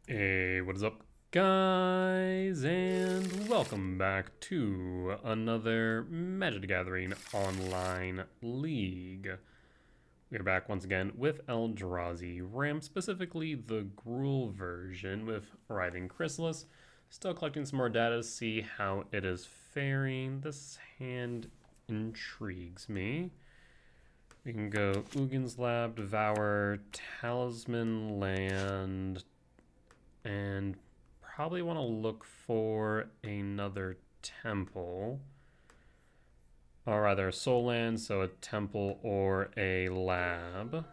Hey, what is up, guys? And welcome back to another Magic the Gathering online league. We are back once again with Eldrazi Ram, specifically the Gruul version with Writhing Chrysalis. Still collecting some more data to see how it is faring. This hand intrigues me. We can go Ugin's Lab, Devour, Talisman Land, and probably want to look for another temple, or rather a soul land, so a temple or a lab.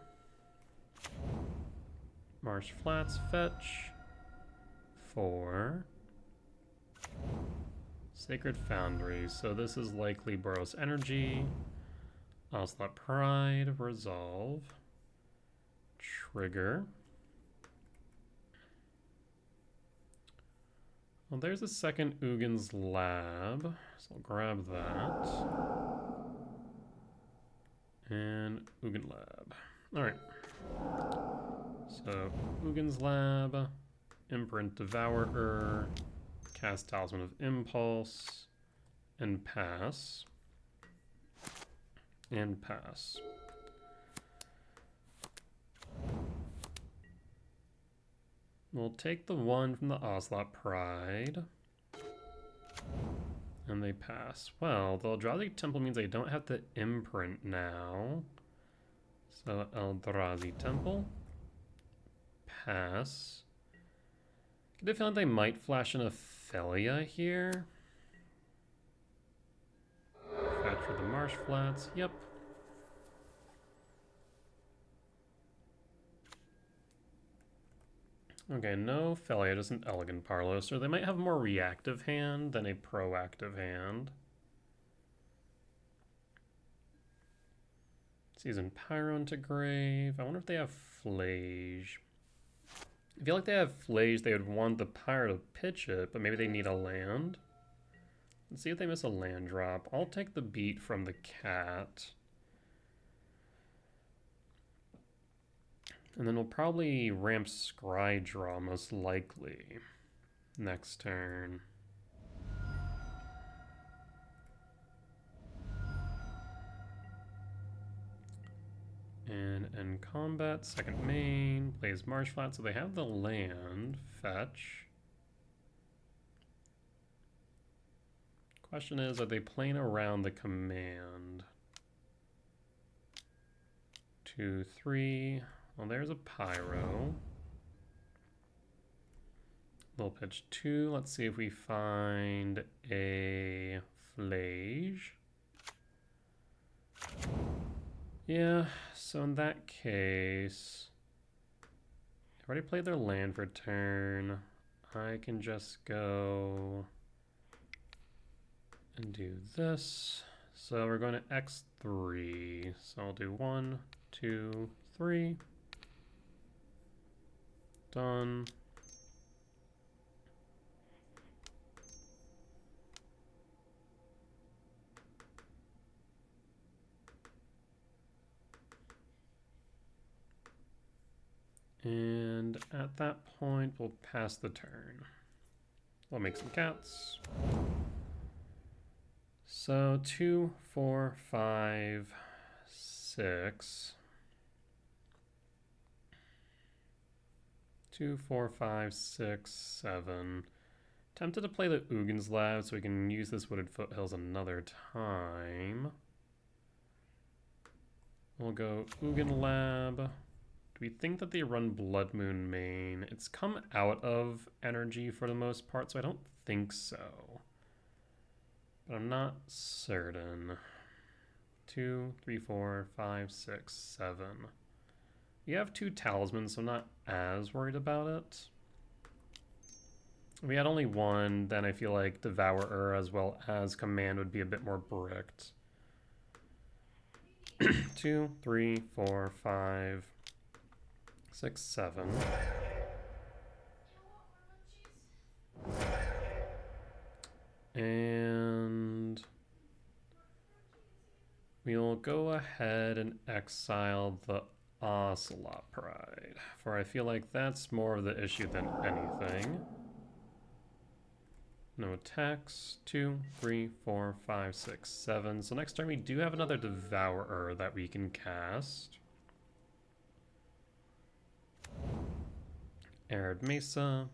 Marsh Flats fetch for Sacred Foundry, so this is likely Boros Energy. Ocelot Pride, resolve, trigger. Well, there's a second Ugin's Lab, so I'll grab that. And Ugin Lab. Alright. So, Ugin's Lab, Imprint Devourer, cast Talisman of Impulse, and pass. And pass. We'll take the one from the Ocelot Pride. And they pass. Well, the Eldrazi Temple means I don't have to imprint now. So Eldrazi Temple. Pass. I feel like they might flash an Ophelia here. Fetch for the Marsh Flats. Yep. Okay, no Ophelia, just an Elegant Parlos. Or they might have a more reactive hand than a proactive hand. Season Pyro into Grave. I wonder if they have Flage. I feel like they have Flage, they would want the Pyro to pitch it, but maybe they need a land. Let's see if they miss a land drop. I'll take the beat from the cat. And then we'll probably ramp Scry Draw most likely next turn. And in combat, second main, plays Marsh Flat, so they have the land, fetch. Question is, are they playing around the command? 2, 3, well there's a Pyro. They'll pitch 2, let's see if we find a Flage. Yeah, so in that case, I've already played their land for turn. I can just go and do this. So we're going to X3. So I'll do 1, 2, 3. Done. And at that point, we'll pass the turn. We'll make some cats. So 2, 4, 5, 6. 2, 4, 5, 6, 7. Tempted to play the Ugin's Lab so we can use this Wooded Foothills another time. We'll go Ugin Lab. Do we think that they run Blood Moon main? It's come out of energy for the most part, so I don't think so. But I'm not certain. 2, 3, 4, 5, 6, 7. We have 2 talismans, so I'm not as worried about it. If we had only 1, then I feel like Devourer as well as Command would be a bit more bricked. 2, 3, 4, 5, 6, 7. And we'll go ahead and exile the Ocelot Pride, for I feel like that's more of the issue than anything. No attacks. 2, 3, 4, 5, 6, 7. So next turn we do have another Devourer that we can cast. Arid Mesa.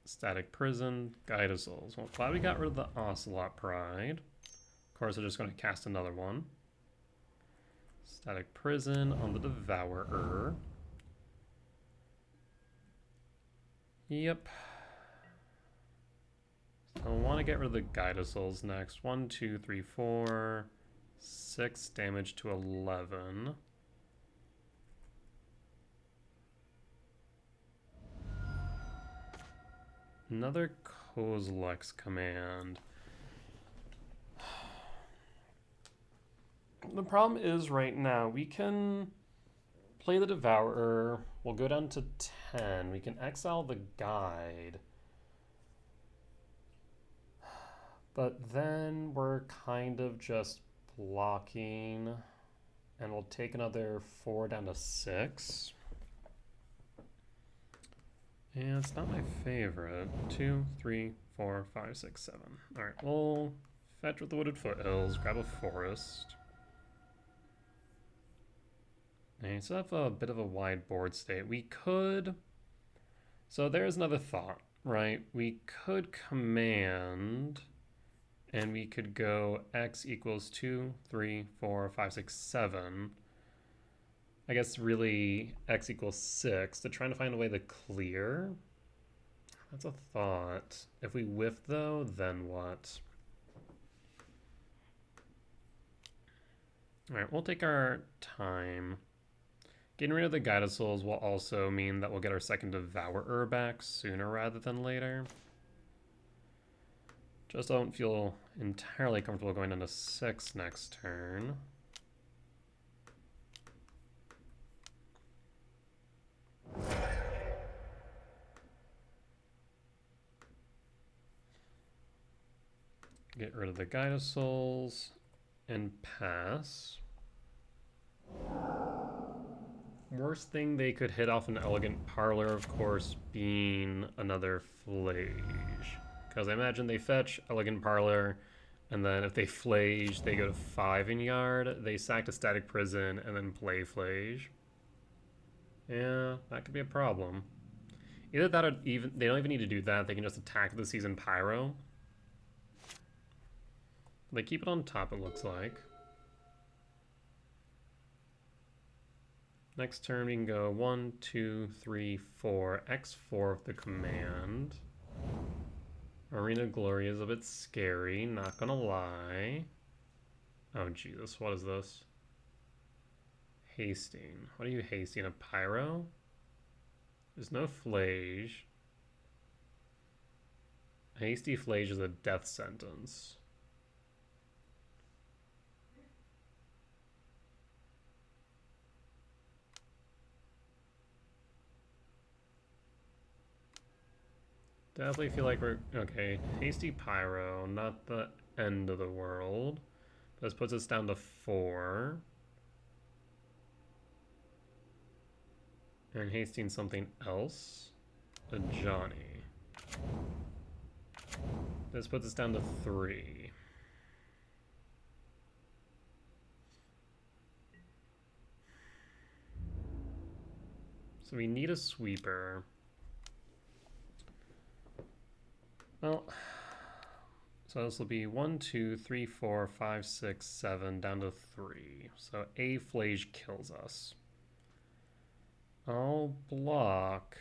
Static Prison. Guide of Souls. Well, glad we got rid of the Ocelot Pride. Of course, we're just going to cast another one. Static Prison on the Devourer. Yep. So I want to get rid of the Guide of Souls next. 1, 2, 3, 4, 6 damage to 11. Another Kozilek's Command. The problem is right now we can play the Devourer. We'll go down to 10. We can exile the Guide. But then we're kind of just blocking. And we'll take another 4 down to 6. And it's not my favorite. 2, 3, 4, 5, 6, 7. Alright, we'll fetch with the Wooded Foothills, grab a forest. And so I have a bit of a wide board state. We could... So there's another thought, right? We could command, and we could go x equals 2, 3, 4, 5, 6, 7. I guess really x equals 6 to try to find a way to clear. That's a thought. If we whiff though, then what? Alright, we'll take our time. Getting rid of the Guide of Souls will also mean that we'll get our second Devourer back sooner rather than later. Just don't feel entirely comfortable going into 6 next turn. Get rid of the Guide of Souls and pass. Worst thing they could hit off an Elegant Parlor, of course, being another Flage. Because I imagine they fetch Elegant Parlor, and then if they Flage, they go to 5 in yard, they sack to Static Prison, and then play Flage. Yeah, that could be a problem. Either that or even they don't even need to do that, they can just attack the Season Pyro. They keep it on top, it looks like. Next turn we can go 1, 2, 3, 4, X4 of the command. Arena Glory is a bit scary, not gonna lie. Oh Jesus, what is this? Hasting. What are you hasting? A Pyro? There's no Flage. Hasty Flage is a death sentence. Definitely feel like we're... Okay, Hasty Pyro, not the end of the world. This puts us down to 4. And hasting something else. A Johnny. This puts us down to 3. So we need a sweeper. Well, so this will be 1, 2, 3, 4, 5, 6, 7, down to 3. So a Flage kills us. I'll block.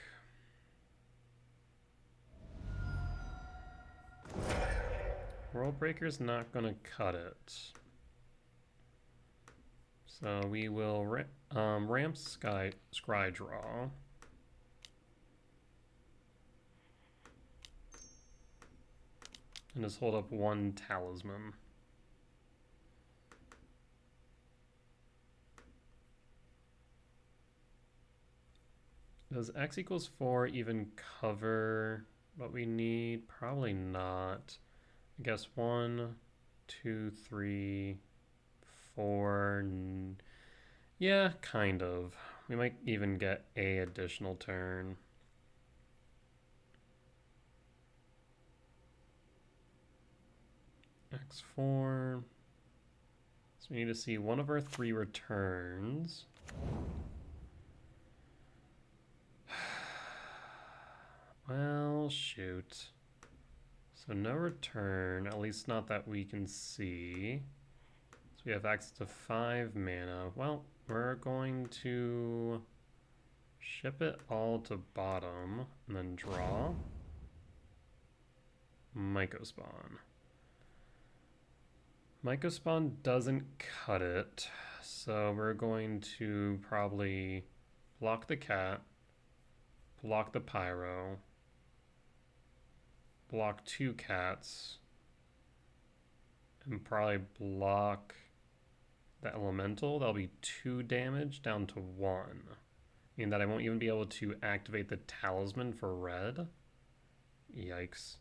World Breaker's not gonna cut it. So we will ramp Scry Draw. And just hold up 1 Talisman. Does x equals 4 even cover what we need? Probably not. I guess 1, 2, 3, 4. Yeah, kind of. We might even get a additional turn. X4. So we need to see one of our 3 returns. Well, shoot. So no return, at least not that we can see. So we have access to 5 mana. Well, we're going to ship it all to bottom and then draw. Mycospawn. Mycospawn doesn't cut it, so we're going to probably block the cat, block the pyro, block 2 cats, and probably block the elemental. That'll be 2 damage down to 1. Meaning that I won't even be able to activate the talisman for red. Yikes.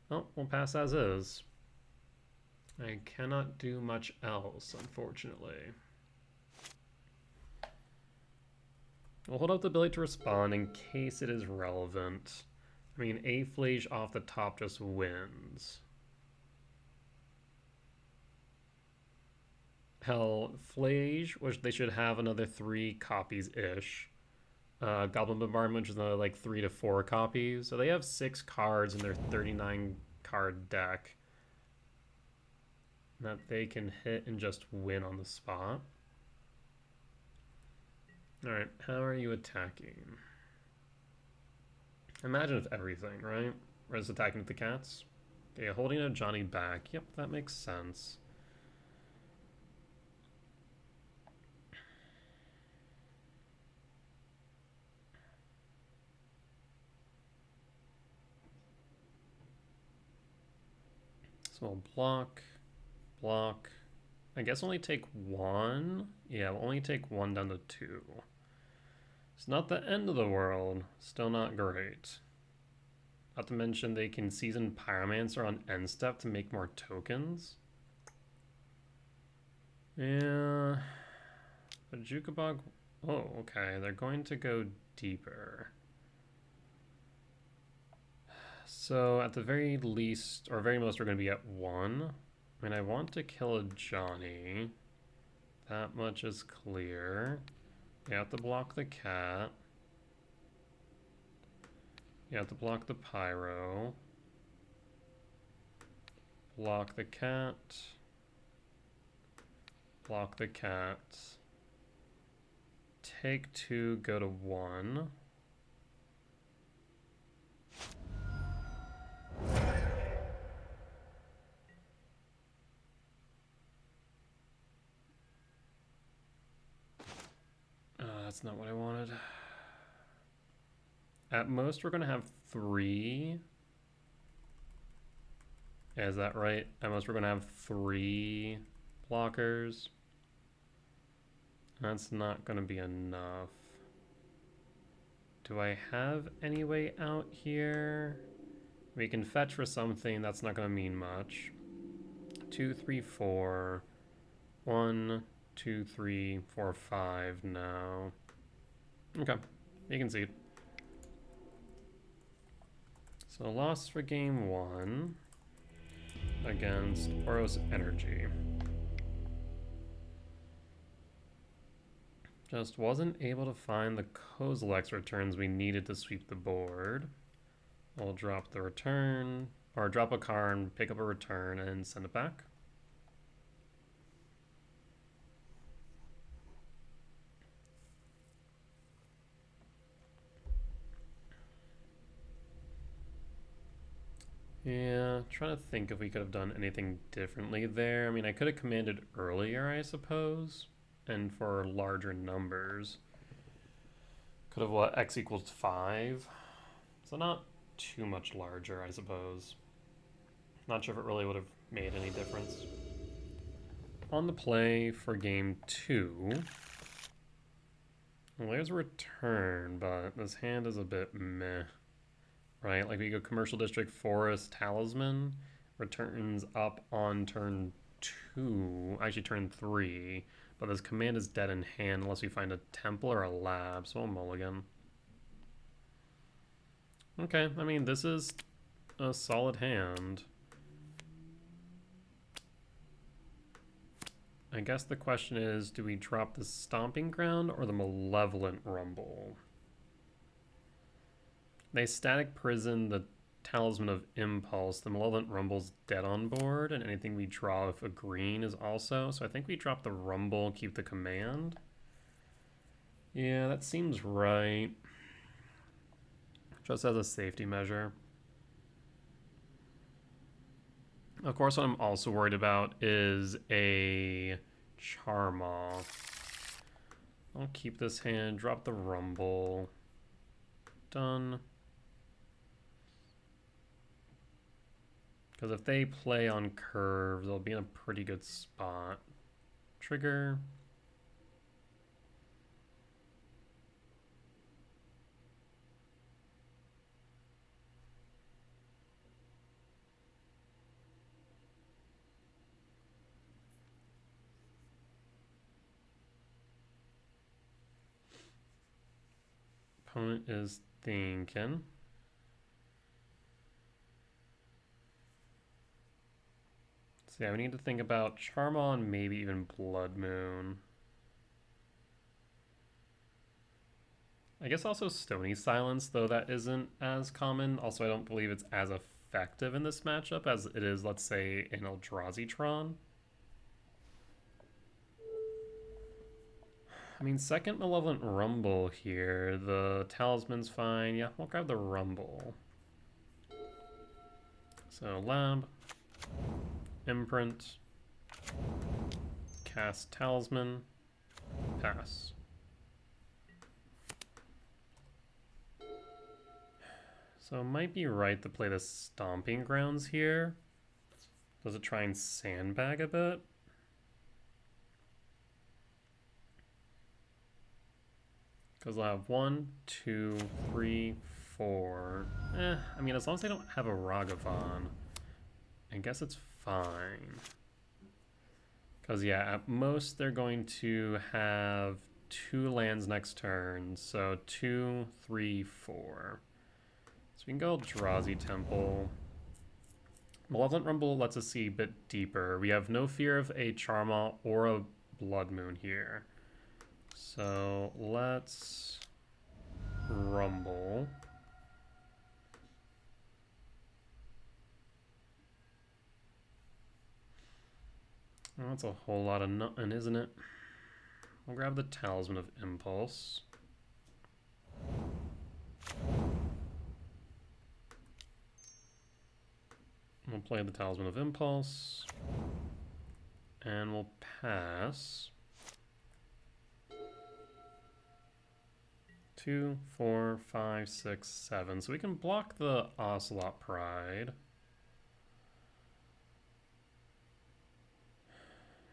Well, we'll pass as is. I cannot do much else, unfortunately. We'll hold up the ability to respond in case it is relevant. I mean, a Flage off the top just wins. Hell, Flage, which they should have another 3 copies-ish. Goblin Bombardment, which is another like 3 to 4 copies. So they have 6 cards in their 39 card deck that they can hit and just win on the spot. Alright, how are you attacking? Imagine with everything, right? We're just attacking with the cats. Okay, holding a Johnny back. Yep, that makes sense. So we'll block, block. I guess only take 1. Yeah, we'll only take 1 down to 2. It's not the end of the world. Still not great. Not to mention they can season Pyromancer on end step to make more tokens. Yeah. But Jukabog... Oh, okay. They're going to go deeper. So at the very least, or very most, we're going to be at 1. I mean, I want to kill a Johnny. That much is clear. You have to block the cat. You have to block the pyro. Block the cat. Block the cat. Take 2, go to 1. That's not what I wanted. At most, we're going to have 3. Yeah, is that right? At most, we're going to have 3 blockers. That's not going to be enough. Do I have any way out here? We can fetch for something. That's not going to mean much. 2, 3, 4. 1, 2, 3, 4, 5 now. Okay, you can see. So loss for game 1 against Boros Energy. Just wasn't able to find the Kozilek's returns we needed to sweep the board. We'll drop the return, or drop a card, pick up a return, and send it back. Yeah, trying to think if we could have done anything differently there. I mean, I could have commanded earlier, I suppose, and for larger numbers. Could have, what, x equals 5? So not too much larger, I suppose. Not sure if it really would have made any difference. On the play for game 2. Well, there's a return, but this hand is a bit meh. Right, like we go Commercial District, Forest, Talisman, returns up on turn 2, actually turn 3, But this command is dead in hand unless we find a temple or a lab, so we'll mulligan. Okay, I mean, this is a solid hand. I guess the question is, do we drop the Stomping Ground or the Malevolent Rumble? They static prison the Talisman of Impulse. The Malevolent Rumble's dead on board, and anything we draw with a green is also. So I think we drop the Rumble, keep the command. Yeah, that seems right. Just as a safety measure. Of course, what I'm also worried about is a Charmaw. I'll keep this hand, drop the Rumble. Done. Because if they play on curve, they'll be in a pretty good spot. Trigger. Opponent is thinking. So yeah, we need to think about Charmaw, maybe even Blood Moon. I guess also Stony Silence, though that isn't as common. Also, I don't believe it's as effective in this matchup as it is, let's say, in Eldrazi Tron. I mean, second Malevolent Rumble here. The Talisman's fine. Yeah, we'll grab the Rumble. So, Lab. Imprint. Cast Talisman. Pass. So it might be right to play the Stomping Grounds here. Does it try and sandbag a bit? Because I'll have 1, 2, 3, 4. I mean, as long as they don't have a Ragavan, I guess it's fine. Because, yeah, at most they're going to have 2 lands next turn. So 2, 3, 4. So we can go Eldrazi Temple. Malevolent Rumble lets us see a bit deeper. We have no fear of a Charmaw or a Blood Moon here. So let's Rumble. Oh, that's a whole lot of nothing, isn't it? I'll grab the Talisman of Impulse. We'll play the Talisman of Impulse. And we'll pass. 2, 4, 5, 6, 7. So we can block the Ocelot Pride.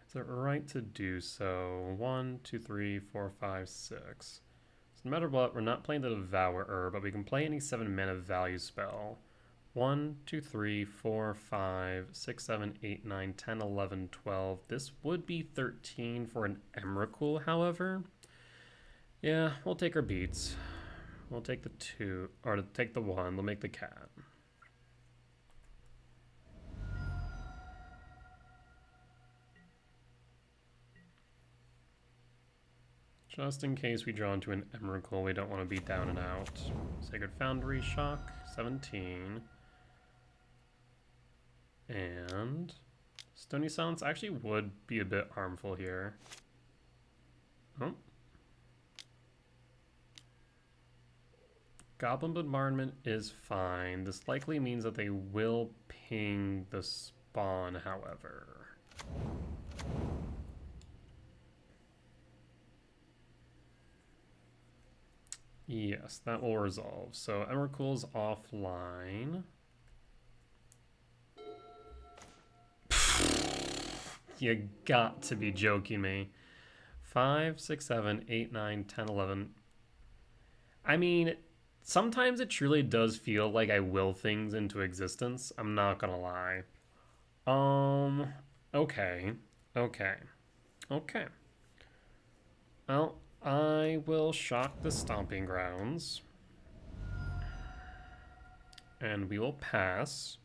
Is it right to do so? 1, 2, 3, 4, 5, 6. So no matter what, we're not playing the Devourer, but we can play any 7 mana value spell. 1, 2, 3, 4, 5, 6, 7, 8, 9, 10, 11, 12. This would be 13 for an Emrakul, however. Yeah, we'll take our beats. We'll take the 2, or take the 1. We'll make the cat. Just in case we draw into an Emrakul, we don't want to be down and out. Sacred Foundry, Shock, 17. And Stony Silence actually would be a bit harmful here. Oh. Goblin Bombardment is fine. This likely means that they will ping the spawn, however. Yes, that will resolve. So Emrakul's offline. You got to be joking me. 5, 6, 7, 8, 9, 10, 11. I mean, sometimes it truly does feel like I will things into existence. I'm not gonna lie. Okay. Well, I will shock the Stomping Grounds. And we will pass.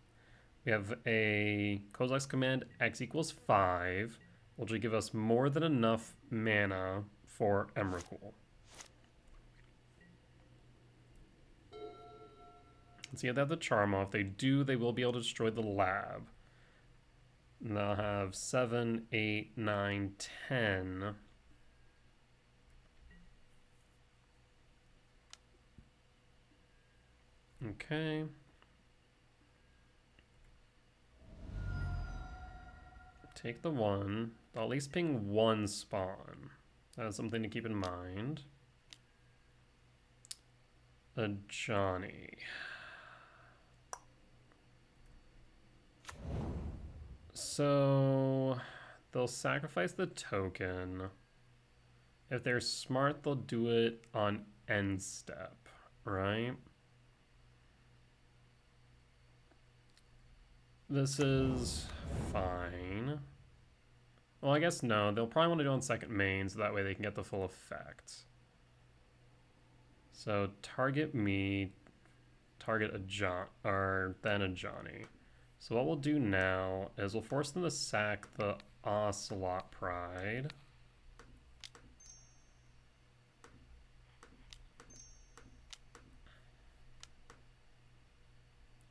We have a Kozak's command X equals 5, which will give us more than enough mana for Emrakul. Let's see if they have the Charm off. If they do, they will be able to destroy the lab. And they'll have 7, 8, 9, 10. Okay. Take the 1. They'll at least ping 1 spawn. That's something to keep in mind. A Johnny. So they'll sacrifice the token. If they're smart, they'll do it on end step, right? This is fine. Well, I guess no. They'll probably want to do it on second main, so that way they can get the full effect. So target me, target a John, or then a Johnny. So what we'll do now is we'll force them to sack the Ocelot Pride.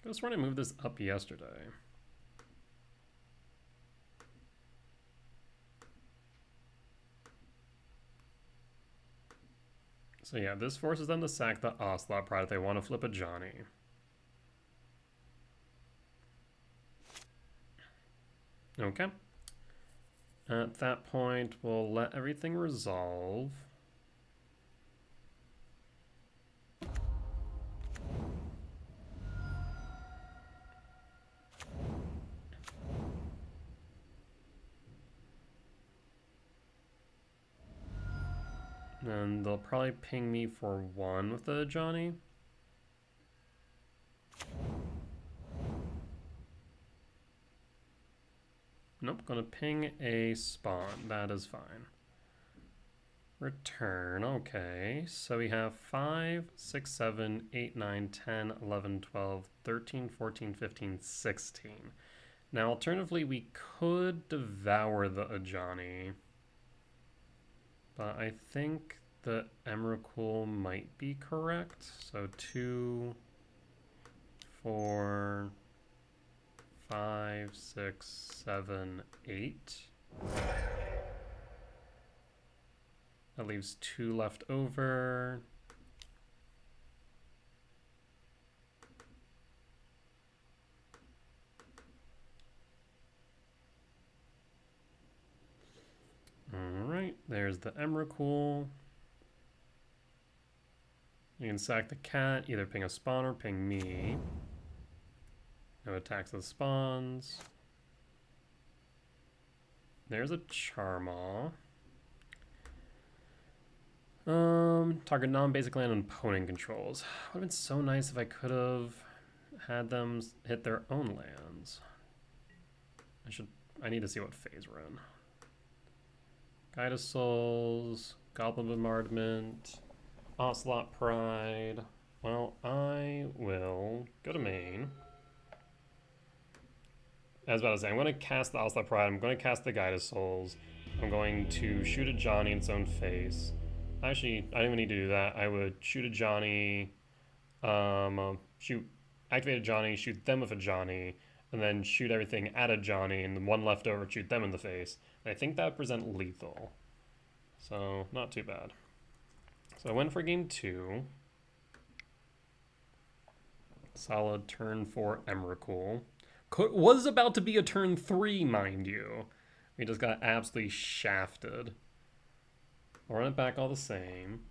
I was trying to move this up yesterday. So yeah, this forces them to sack the Ocelot Pride if they want to flip a Johnny. Okay. At that point, we'll let everything resolve. And they'll probably ping me for 1 with the Johnny. Nope, gonna ping a spawn. That is fine. Return, okay. So we have 5, 6, 7, 8, 9, 10, 11, 12, 13, 14, 15, 16. Now, alternatively, we could devour the Ajani. But I think the Emrakul might be correct. So 2, 4, 5, 6, 7, 8. That leaves 2 left over. Alright, there's the Emrakul. You can sack the cat, either ping a spawn or ping me. No attacks with spawns. There's a Charmaw. Target non-basic land and opponent controls. Would have been so nice if I could have had them hit their own lands. I need to see what phase we're in. Guide of Souls, Goblin Bombardment, Ocelot Pride. Well, I will go to main. As I was about to say, I'm going to cast the Ocelot Pride. I'm going to cast the Guide of Souls. I'm going to shoot a Johnny in its own face. Actually, I don't even need to do that. I would shoot a Johnny, activate a Johnny, shoot them with a Johnny, and then shoot everything at a Johnny, and the one left over, shoot them in the face. And I think that would present lethal. So, not too bad. So I went for game 2. Solid turn 4 Emrakul. Was about to be a turn 3, mind you. We just got absolutely shafted. I'll run it back all the same.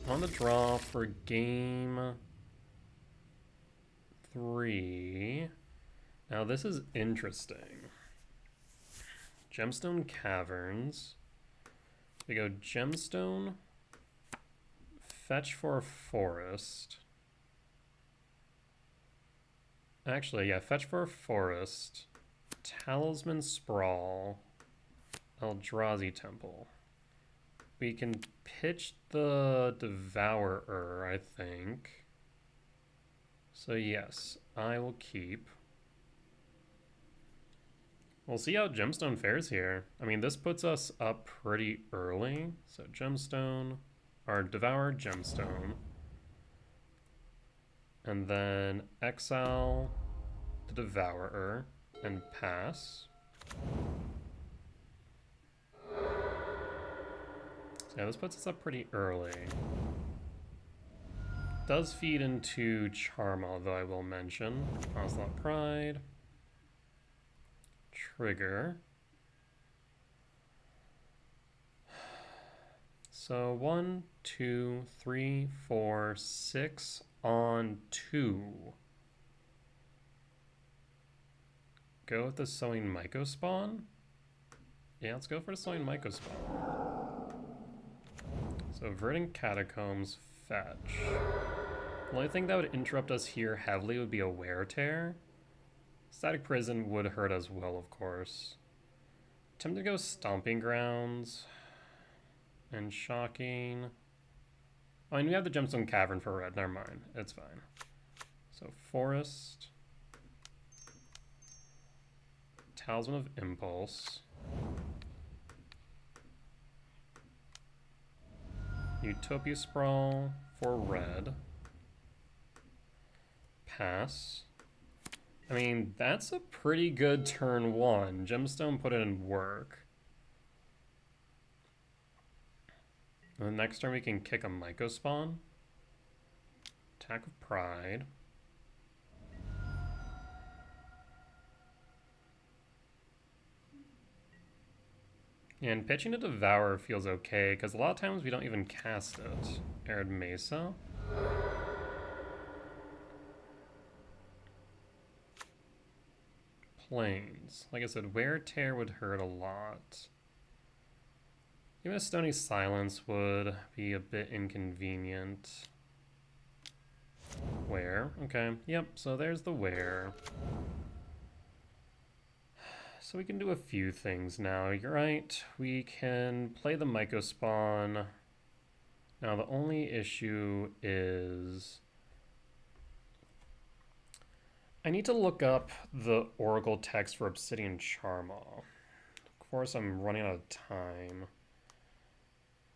On the draw for game 3. Now this is interesting. Gemstone Caverns. We go Gemstone, fetch for a forest. Actually, yeah, fetch for a forest. Talisman Sprawl, Eldrazi Temple. We can pitch the Devourer, I think. So yes, I will keep. We'll see how Gemstone fares here. I mean, this puts us up pretty early. So Gemstone, or Devour Gemstone. And then exile the Devourer and pass. So yeah, this puts us up pretty early. Does feed into Charma, though I will mention. Onslaught Pride. Trigger. So 1, 2, 3, 4, 6 on 2. Go with the Sowing Myco spawn? Yeah, let's go for the Sowing Myco spawn. So Verdant Catacombs, fetch. The only thing that would interrupt us here heavily would be a Wear Tear. Static Prison would hurt as well, of course. Tempted to go Stomping Grounds. And Shocking. Oh, and we have the Gemstone Cavern for red. Never mind. It's fine. So Forest. Talisman of Impulse. Utopia Sprawl for red. Pass. I mean, that's a pretty good turn one. Gemstone put it in work. And the next turn we can kick a Myco spawn. Attack of Pride. And pitching a Devourer feels okay, because a lot of times we don't even cast it. Arid Mesa. Plains. Like I said, Wear Tear would hurt a lot. Even a Stony Silence would be a bit inconvenient. Wear. Okay. Yep, so there's the Wear. So we can do a few things now. You're right. We can play the Myco spawn. Now the only issue is I need to look up the Oracle text for Obsidian Charma. Of course, I'm running out of time.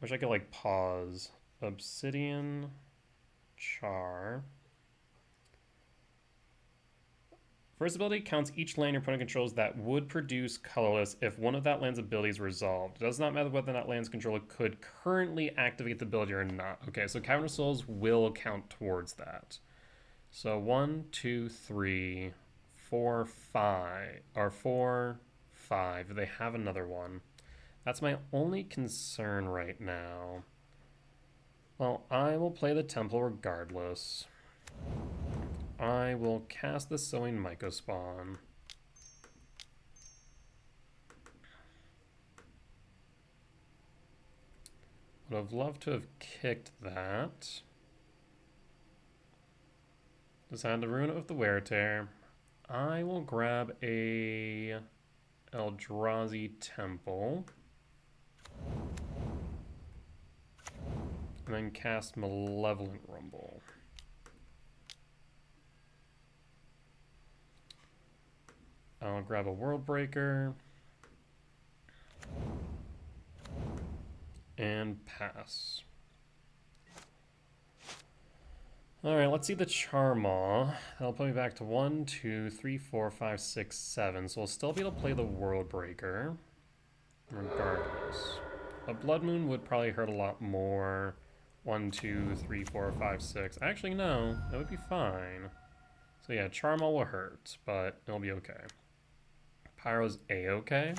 Wish I could like pause. Obsidian Char. First ability counts each land your opponent controls that would produce colorless if one of that land's abilities resolved. It does not matter whether that land's controller could currently activate the ability or not. Okay, so Cavern of Souls will count towards that. So 1, 2, 3, 4, 5, or 4, 5. They have another one. That's my only concern right now. Well, I will play the Temple regardless. I will cast the Sowing Myco spawn. Would have loved to have kicked that. Just had to ruin it with the Wear Tear. I will grab a Eldrazi Temple. And then cast Malevolent Rumble. I'll grab a World Breaker. And pass. Alright, let's see the Charmaw. That'll put me back to 1, 2, 3, 4, 5, 6, 7. So we'll still be able to play the World Breaker. Regardless. A Blood Moon would probably hurt a lot more. 1, 2, 3, 4, 5, 6. Actually, no. That would be fine. So yeah, Charmaw will hurt, but it'll be okay. Pyro's A-okay.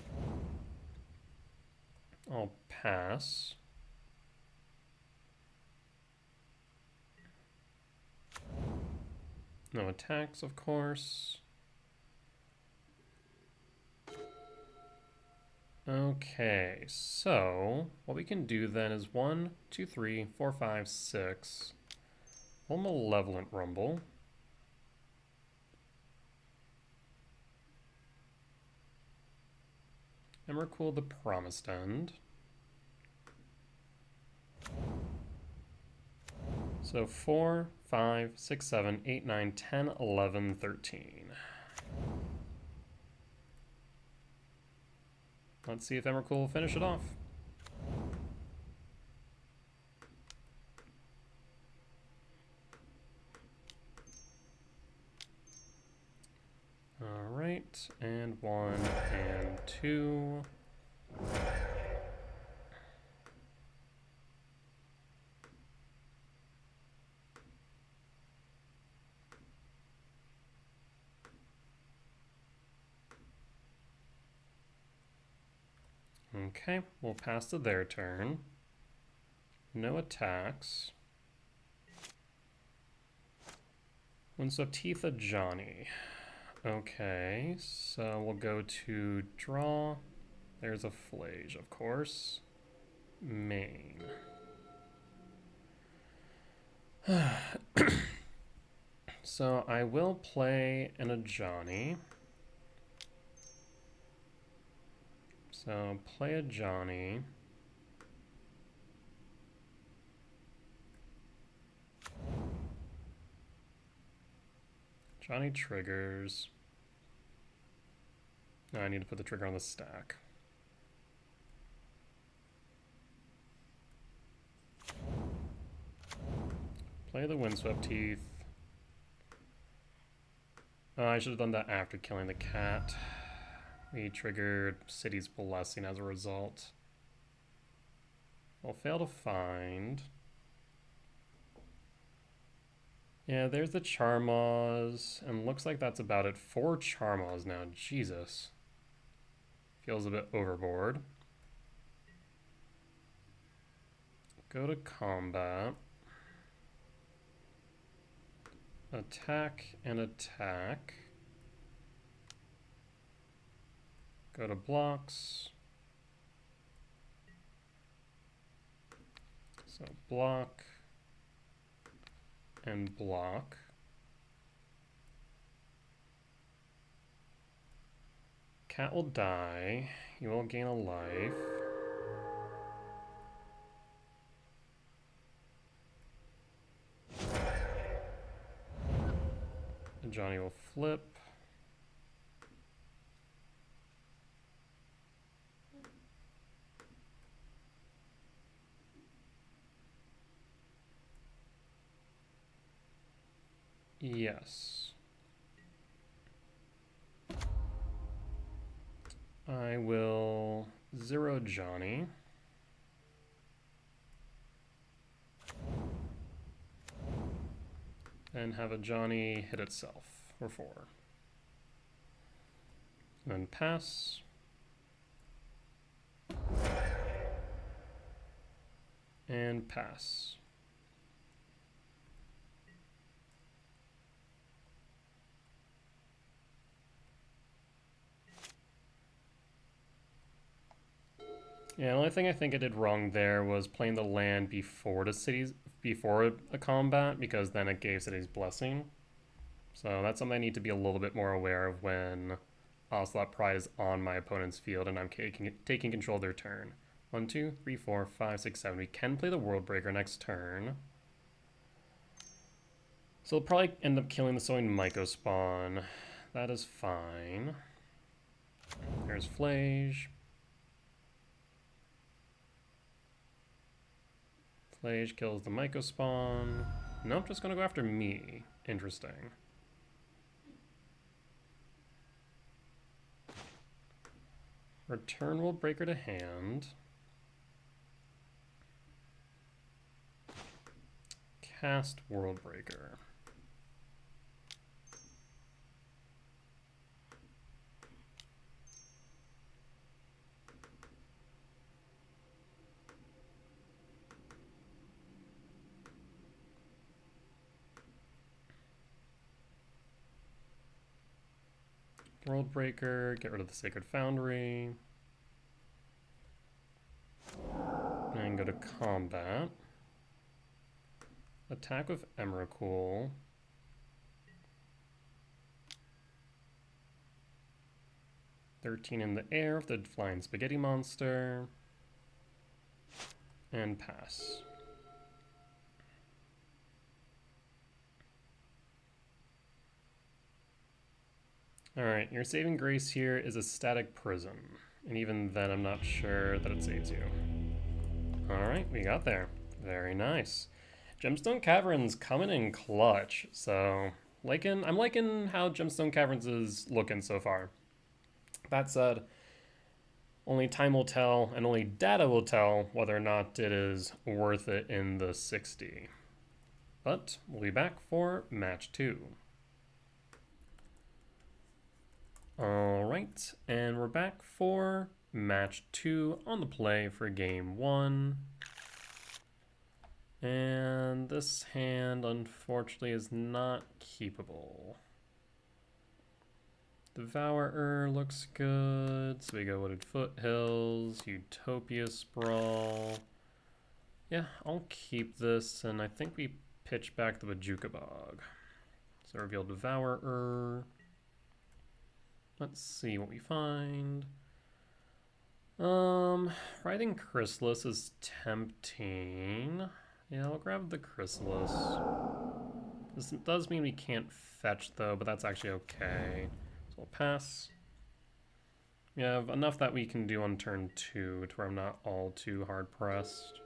I'll pass. No attacks, of course. Okay, so what we can do then is 1, 2, 3, 4, 5, 6. We'll Malevolent Rumble. Emrakul the Promised End. So 4, 5, 6, 7, 8, 9, 10, 11, 13. Let's see if Emrakul will finish it off. All right, and 1 and 2. Okay, we'll pass to their turn. No attacks. Windswept Teeth of Johnny. Okay, so we'll go to draw. There's a Flage, of course. Main. So I will play an Ajani. So play a Johnny. Johnny triggers. No, I need to put the trigger on the stack. Play the Windswept Teeth. I should have done that after killing the cat. We triggered City's Blessing as a result. We'll fail to find. Yeah, there's the Charmaws, and looks like that's about it. 4 Charmaws now, Jesus. Feels a bit overboard. Go to combat. Attack and attack. Go to blocks. So block and block. Cat will die. You will gain a life. And Johnny will flip. Yes. I will 0 Johnny. And have a Johnny hit itself for 4. Then pass. And pass. Yeah, the only thing I think I did wrong there was playing the land before a combat, because then it gave City's Blessing. So that's something I need to be a little bit more aware of when Ocelot Pride is on my opponent's field and I'm taking control of their turn. 1, 2, 3, 4, 5, 6, 7. We can play the World Breaker next turn. So we'll probably end up killing the Sowing Mycospawn. That is fine. There's Flage. Flage kills the Mycospawn. Nope, just gonna go after me. Interesting. Return World Breaker to hand. Cast World Breaker. World Breaker, get rid of the Sacred Foundry. And go to combat. Attack with Emrakul. 13 in the air with the flying spaghetti monster. And pass. Alright, your saving grace here is a static prison. And even then, I'm not sure that it saves you. Alright, we got there. Very nice. Gemstone Caverns coming in clutch, so I'm liking how Gemstone Caverns is looking so far. That said, only time will tell, and only data will tell whether or not it is worth it in the 60. But we'll be back for match 2. Alright, and we're back for match 2 on the play for game 1. And this hand, unfortunately, is not keepable. Devourer looks good, so we go Wooded Foothills, Utopia Sprawl. Yeah, I'll keep this, and I think we pitch back the Bajuka Bog. So reveal Devourer. Let's see what we find. Writing Chrysalis is tempting. Yeah, I'll grab the Chrysalis. This does mean we can't fetch, though, but that's actually okay. So we'll pass. We have enough that we can do on turn 2 to where I'm not all too hard-pressed.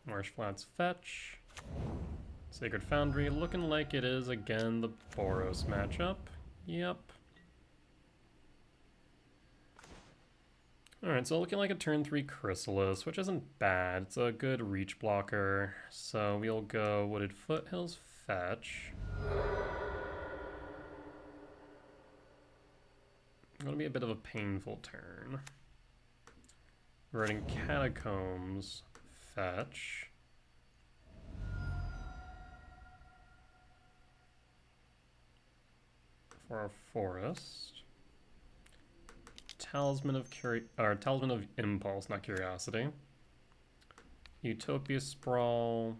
Marsh Flats fetch. Sacred Foundry looking like it is again the Boros matchup. Yep. Alright, so looking like a turn 3 Chrysalis, which isn't bad. It's a good reach blocker. So we'll go Wooded Foothills fetch. Gonna be a bit of a painful turn. Running Catacombs fetch. For our forest. Talisman of Impulse, not Curiosity. Utopia Sprawl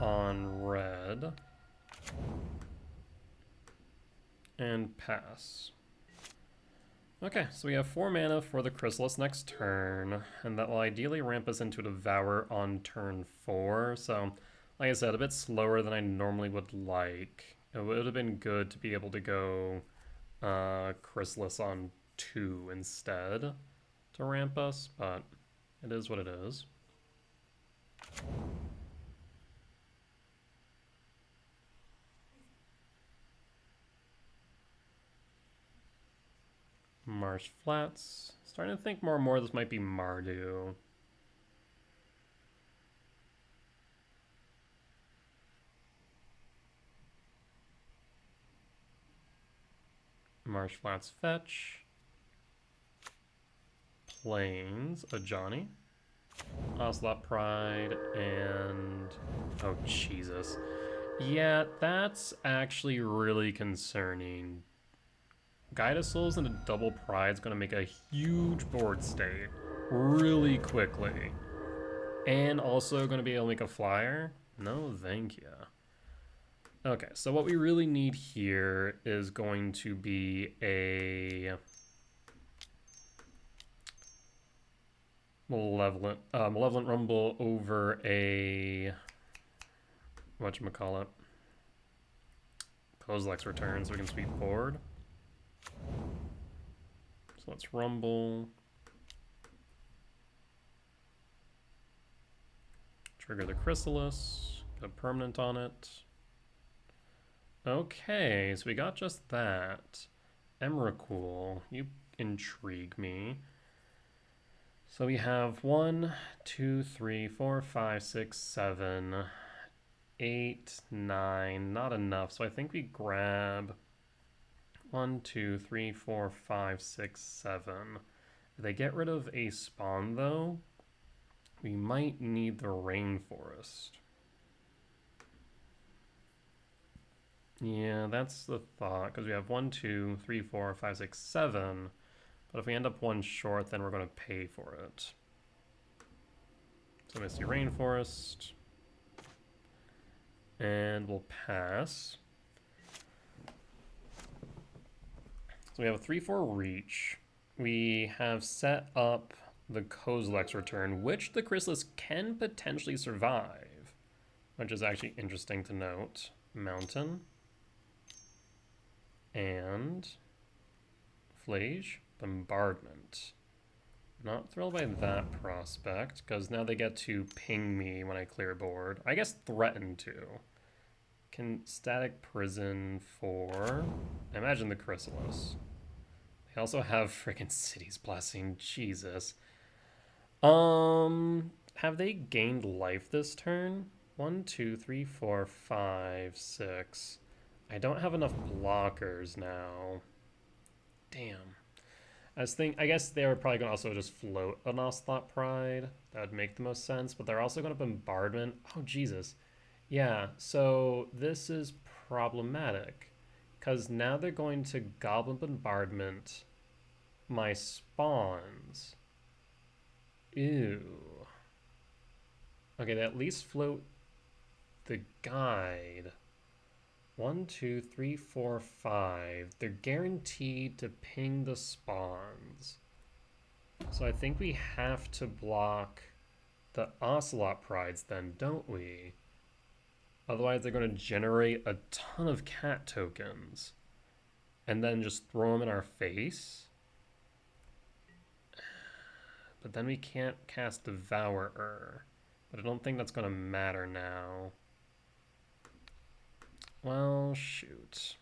on red. And pass. Okay, so we have 4 mana for the Chrysalis next turn, and that will ideally ramp us into a Devour on turn 4. So, like I said, a bit slower than I normally would like. It would have been good to be able to go Chrysalis on 2 instead to ramp us, but it is what it is. Marsh Flats. Starting to think more and more this might be Mardu. Marsh Flats fetch. Plains, a Johnny. Ocelot Pride, and... oh, Jesus. Yeah, that's actually really concerning. Guide of Souls and a double Pride is going to make a huge board state really quickly. And also going to be able to make a flyer? No, thank you. Okay, so what we really need here is going to be a Malevolent Rumble over a whatchamacallit. Kozilek's Return, so we can sweep forward. So let's Rumble. Trigger the Chrysalis. Put a permanent on it. Okay, so we got just that. Emrakul, you intrigue me. So we have 1, 2, 3, 4, 5, 6, 7, 8, 9. Not enough, so I think we grab 1, 2, 3, 4, 5, 6, 7. If they get rid of a spawn, though, we might need the Rainforest. Yeah, that's the thought, because we have 1, 2, 3, 4, 5, 6, 7. But if we end up one short, then we're going to pay for it. So Misty Rainforest. And we'll pass. So we have a 3-4 reach. We have set up the Kozilek's return, which the Chrysalis can potentially survive, which is actually interesting to note. Mountain. And Flage. Bombardment. Not thrilled by that prospect, because now they get to ping me when I clear board. I guess threaten to. Can Static Prison for... I imagine the Chrysalis. They also have freaking City's Blessing. Jesus. Have they gained life this turn? 1, 2, 3, 4, 5, 6. I don't have enough blockers now. Damn. I guess they were probably going to also just float an Ocelot Pride. That would make the most sense. But they're also going to Bombardment. Oh, Jesus. Yeah, so this is problematic. Because now they're going to Goblin Bombardment my spawns. Ew. Okay, they at least float the guide. 1, 2, 3, 4, 5. They're guaranteed to ping the spawns. So I think we have to block the Ocelot Prides then, don't we? Otherwise they're going to generate a ton of cat tokens. And then just throw them in our face. But then we can't cast Devourer. But I don't think that's going to matter now. Well, shoot.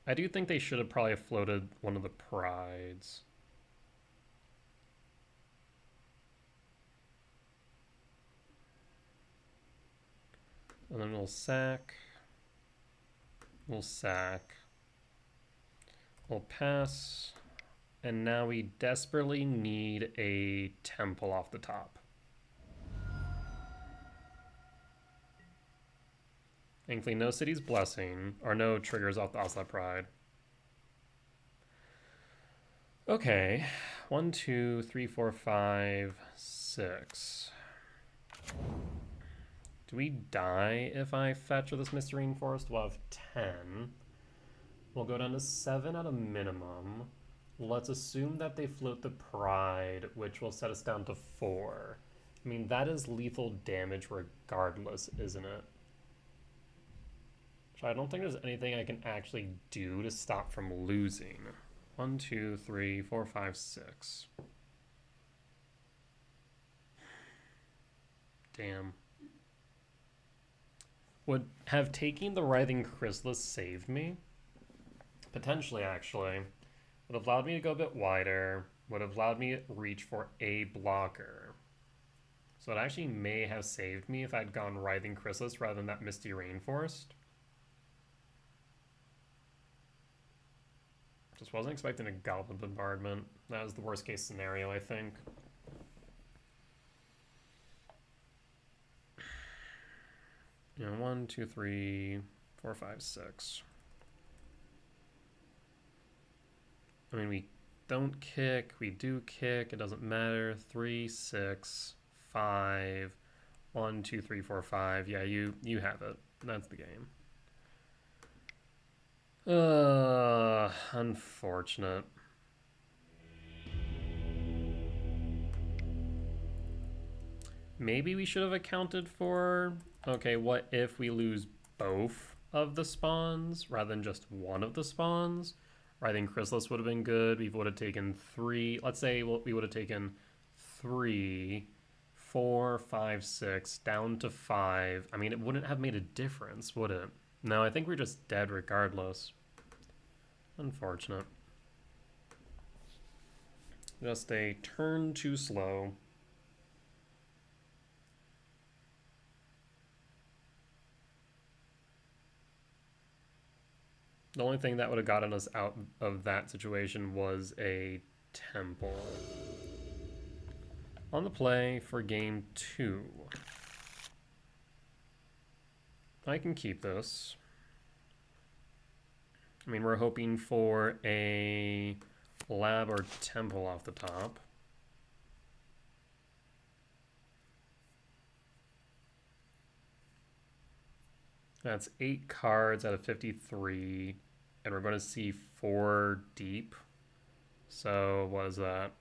I do think they should have probably floated one of the prides. And then we'll sack. We'll sack. We'll pass. And now we desperately need a temple off the top. Thankfully, no City's Blessing, or no triggers off the Ocelot Pride. Okay, 1, 2, 3, 4, 5, 6. Do we die if I fetch with this Misty Rainforest? We'll have 10. We'll go down to 7 at a minimum. Let's assume that they float the Pride, which will set us down to 4. I mean, that is lethal damage regardless, isn't it? So I don't think there's anything I can actually do to stop from losing. 1, 2, 3, 4, 5, 6. Damn. Would have taking the Writhing Chrysalis saved me? Potentially, actually. Would have allowed me to go a bit wider. Would have allowed me to reach for a blocker. So it actually may have saved me if I'd gone Writhing Chrysalis rather than that Misty Rainforest. Just wasn't expecting a Goblin Bombardment. That was the worst case scenario, I think. Yeah, 1, 2, 3, 4, 5, 6. I mean, we don't kick, we do kick, it doesn't matter. 3, 6, 5, 1, 2, 3, 4, 5. Yeah, you have it. That's the game. Unfortunate. Maybe we should have accounted for, okay, what if we lose both of the spawns rather than just one of the spawns? Writhing Chrysalis would have been good. We would have taken 3. Let's say we would have taken 3, 4, 5, 6, down to 5. I mean, it wouldn't have made a difference, would it? No, I think we're just dead regardless. Unfortunate. Just a turn too slow. The only thing that would have gotten us out of that situation was a temple. On the play for game 2. I can keep this. I mean, we're hoping for a lab or temple off the top. That's 8 cards out of 53, and we're going to see 4 deep. So what is that?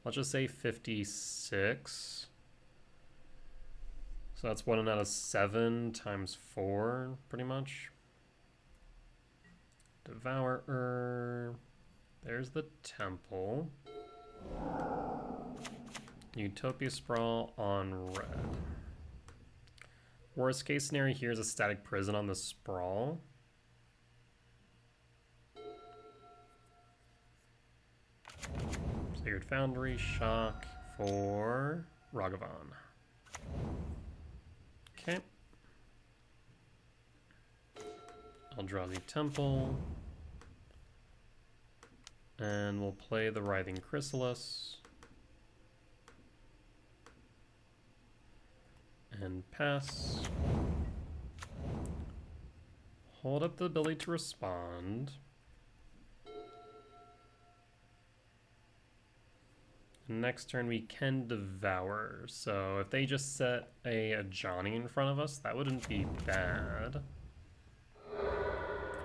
Let's just say 56. So that's 1 out of 7 times 4, pretty much. Devourer. There's the temple. Utopia Sprawl on red. Worst case scenario here is a static prison on the Sprawl. Sacred Foundry, shock for Ragavan. Okay. Eldrazi Temple. And we'll play the Writhing Chrysalis. And pass. Hold up the ability to respond. Next turn we can devour. So if they just set a Johnny in front of us, that wouldn't be bad.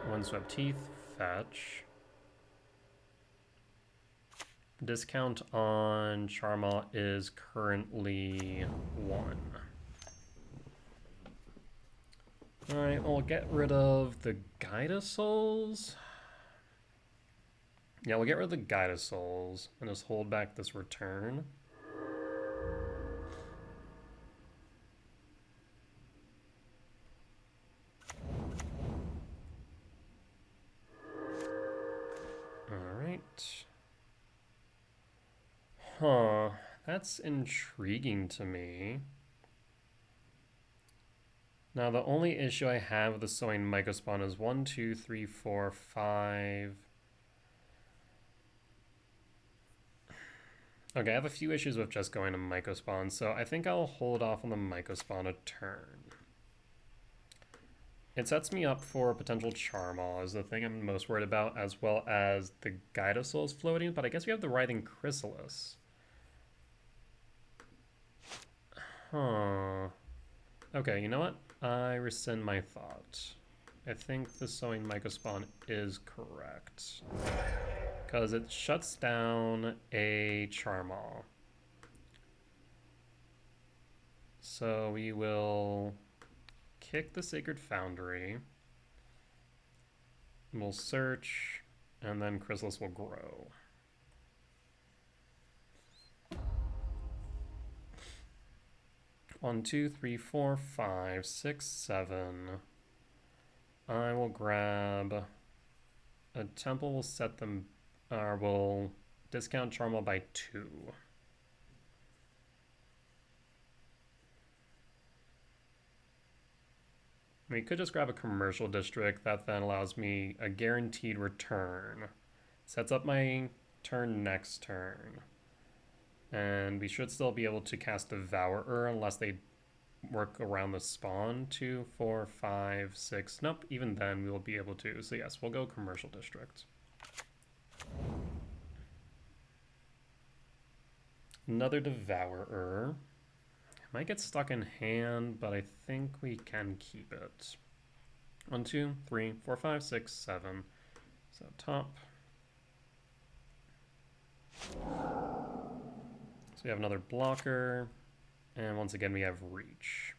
Windswept Teeth, fetch. Discount on Charmaw is currently 1. Alright, we'll get rid of the Guida Souls. Yeah, we'll get rid of the Guida Souls and just hold back this return. Alright. Huh, that's intriguing to me. Now, the only issue I have with the Sowing Mycospawn is 1, 2, 3, 4, 5. Okay, I have a few issues with just going to Mycospawn, so I think I'll hold off on the Mycospawn a turn. It sets me up for a potential Charmaw is the thing I'm most worried about, as well as the Guida Souls floating, but I guess we have the Writhing Chrysalis. Huh. Okay, you know what? I rescind my thought. I think the Sowing Mycospawn is correct. Because it shuts down a Charmaw. So we will kick the Sacred Foundry. We'll search, and then Chrysalis will grow. One, two, three, four, 5, 6, 7. I will grab a temple. Will set them. Will discount Charmaw by 2. We could just grab a commercial district that then allows me a guaranteed return. Sets up my turn next turn. And we should still be able to cast Devourer unless they work around the spawn. 2, 4, 5, 6. Nope, even then we will be able to. So yes, we'll go commercial district. Another Devourer. Might get stuck in hand, but I think we can keep it. 1, 2, 3, 4, 5, 6, 7. So top. So we have another blocker, and once again we have reach.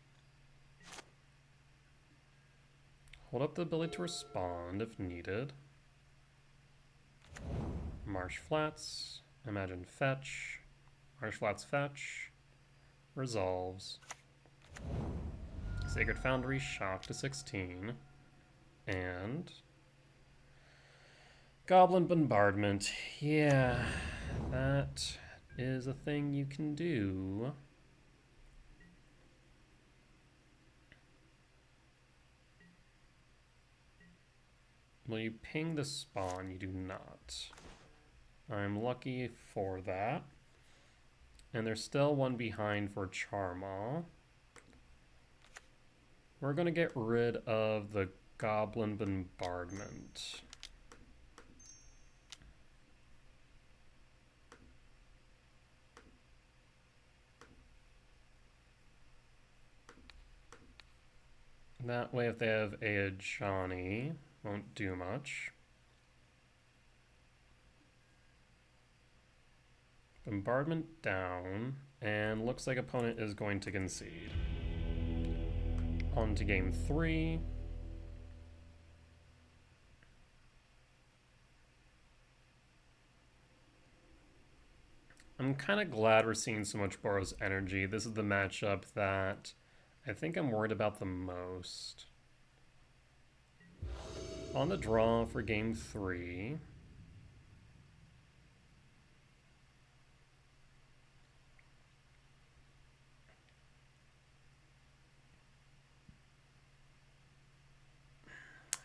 Hold up the ability to respond if needed. Marsh Flats, Imagine Fetch, Marsh Flats Fetch, resolves. Sacred Foundry, shock to 16, and Goblin Bombardment. Yeah, that is a thing you can do. Will you ping the spawn? You do not. I'm lucky for that. And there's still one behind for Charmaw. We're going to get rid of the Goblin Bombardment. That way, if they have a Johnny, won't do much. Bombardment down, and looks like opponent is going to concede. On to game 3. I'm kind of glad we're seeing so much Boros Energy. This is the matchup that I think I'm worried about the most. On the draw for game 3.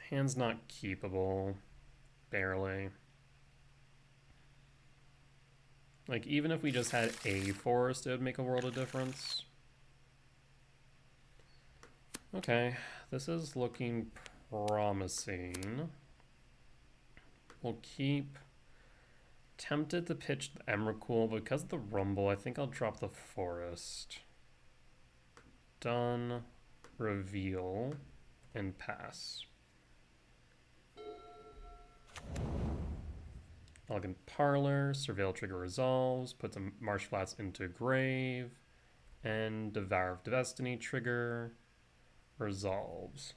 Hand's not keepable. Barely. Like, even if we just had a forest, it would make a world of difference. Okay, this is looking promising. We'll keep... Tempted to pitch the Emrakul, but because of the Rumble, I think I'll drop the forest. Done. Reveal. And pass. Elegant Parlor, Surveil Trigger resolves, put some Marsh Flats into Grave, and Devour of Destiny trigger resolves.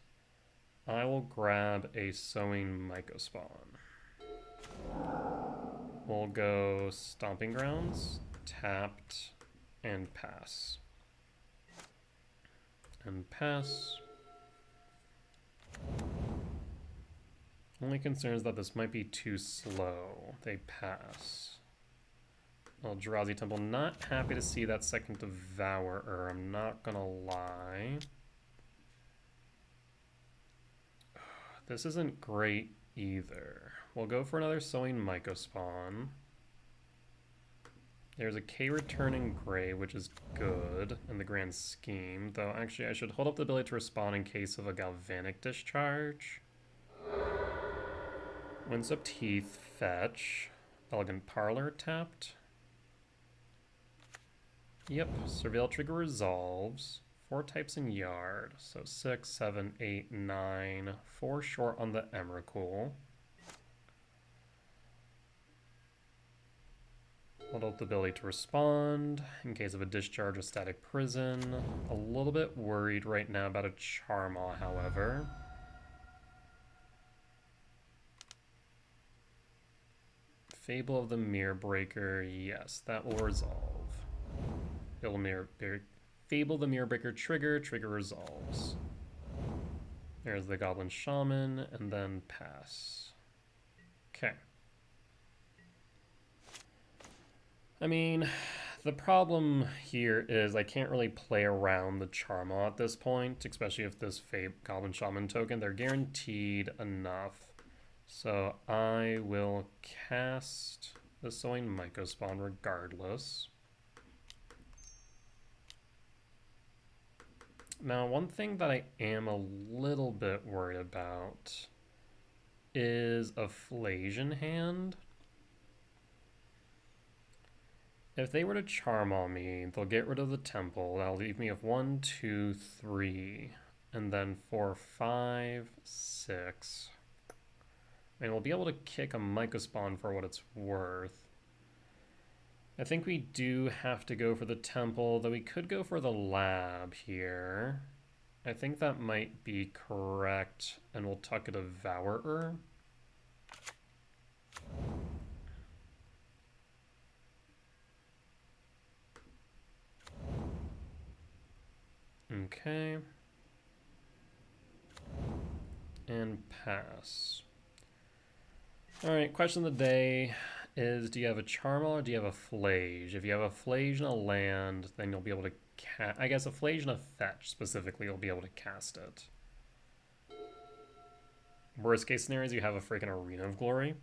I will grab a Sowing Mycospawn. We'll go Stomping Grounds, tapped, and pass. And pass. Only concern is that this might be too slow. They pass. Eldrazi Temple, not happy to see that second Devourer, I'm not gonna lie. This isn't great either. We'll go for another Sowing Mycospawn. There's a K returning Grave, which is good in the grand scheme, though actually I should hold up the ability to respond in case of a Galvanic Discharge. Windswept Teeth, fetch. Elegant Parlor tapped. Yep, Surveil Trigger resolves. 4 types in Yard, so 6, 7, 8, 9. 4 short on the Emrakul. Hold up the ability to respond in case of a discharge or static prison. A little bit worried right now about a Charmaw, however. Fable of the Mirror Breaker, yes, that will resolve. Fable the Mirror Breaker trigger resolves. There's the Goblin Shaman, and then pass. Okay. I mean, the problem here is I can't really play around the Charmaw at this point, especially if this Goblin Shaman token, they're guaranteed enough. So I will cast the Sowing Mycospawn regardless. Now, one thing that I am a little bit worried about is a Flasion hand. If they were to Charmaw me, they'll get rid of the temple. That'll leave me with 1, 2, 3, and then 4, 5, 6. And we'll be able to kick a Mycospawn for what it's worth. I think we do have to go for the temple, though we could go for the lab here. I think that might be correct, and we'll tuck a Devourer. Okay. And pass. Alright, question of the day is, do you have a Charmaw or do you have a Flage? If you have a Flage and a land, then you'll be able to cast... I guess a Flage and a Fetch, specifically, you'll be able to cast it. Worst case scenario is you have a freaking Arena of Glory.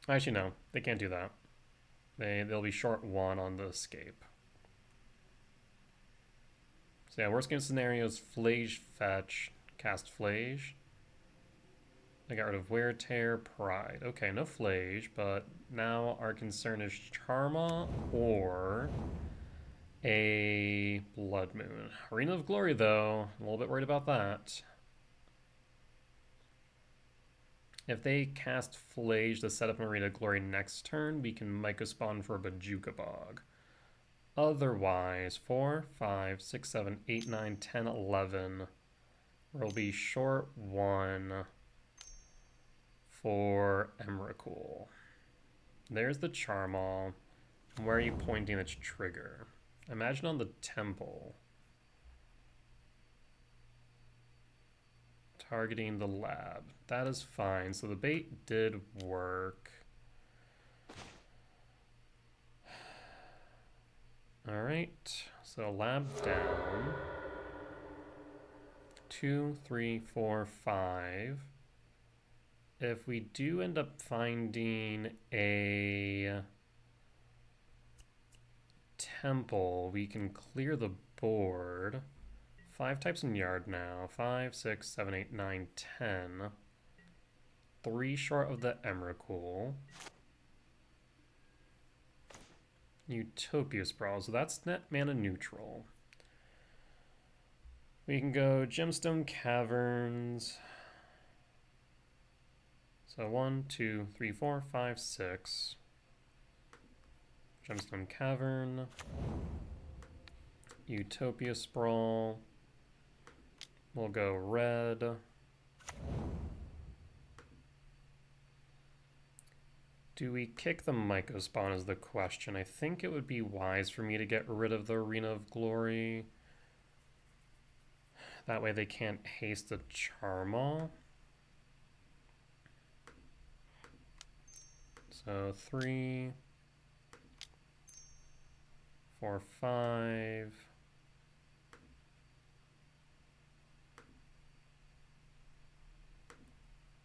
Actually, no. They can't do that. They'll be short 1 on the escape. So yeah, worst case scenario is Flage, Fetch, cast Flage. I got rid of Wear Tear, Pride. Okay, no Flage, but now our concern is Charmaw or a Blood Moon. Arena of Glory, though, a little bit worried about that. If they cast Flage to set up an Arena of Glory next turn, we can Mycospawn for a Bajuka Bog. Otherwise, 4, 5, 6, 7, 8, 9, 10, 11. We'll be short 1 for Emrakul. There's the Charmal. Where are you pointing its trigger? Imagine on the temple. Targeting the lab. That is fine. So the bait did work. Alright. So lab down. 2, 3, 4, 5. If we do end up finding a temple, we can clear the board. 5 types in yard now. 5, 6, 7, 8, 9, 10. 3 short of the Emrakul. Utopia Sprawl, so that's net mana neutral. We can go Gemstone Caverns. So 1, 2, 3, 4, 5, 6. Gemstone Cavern. Utopia Sprawl. We'll go red. Do we kick the Mycospawn is the question. I think it would be wise for me to get rid of the Arena of Glory. That way they can't haste a Charmal. So 3, 4, 5.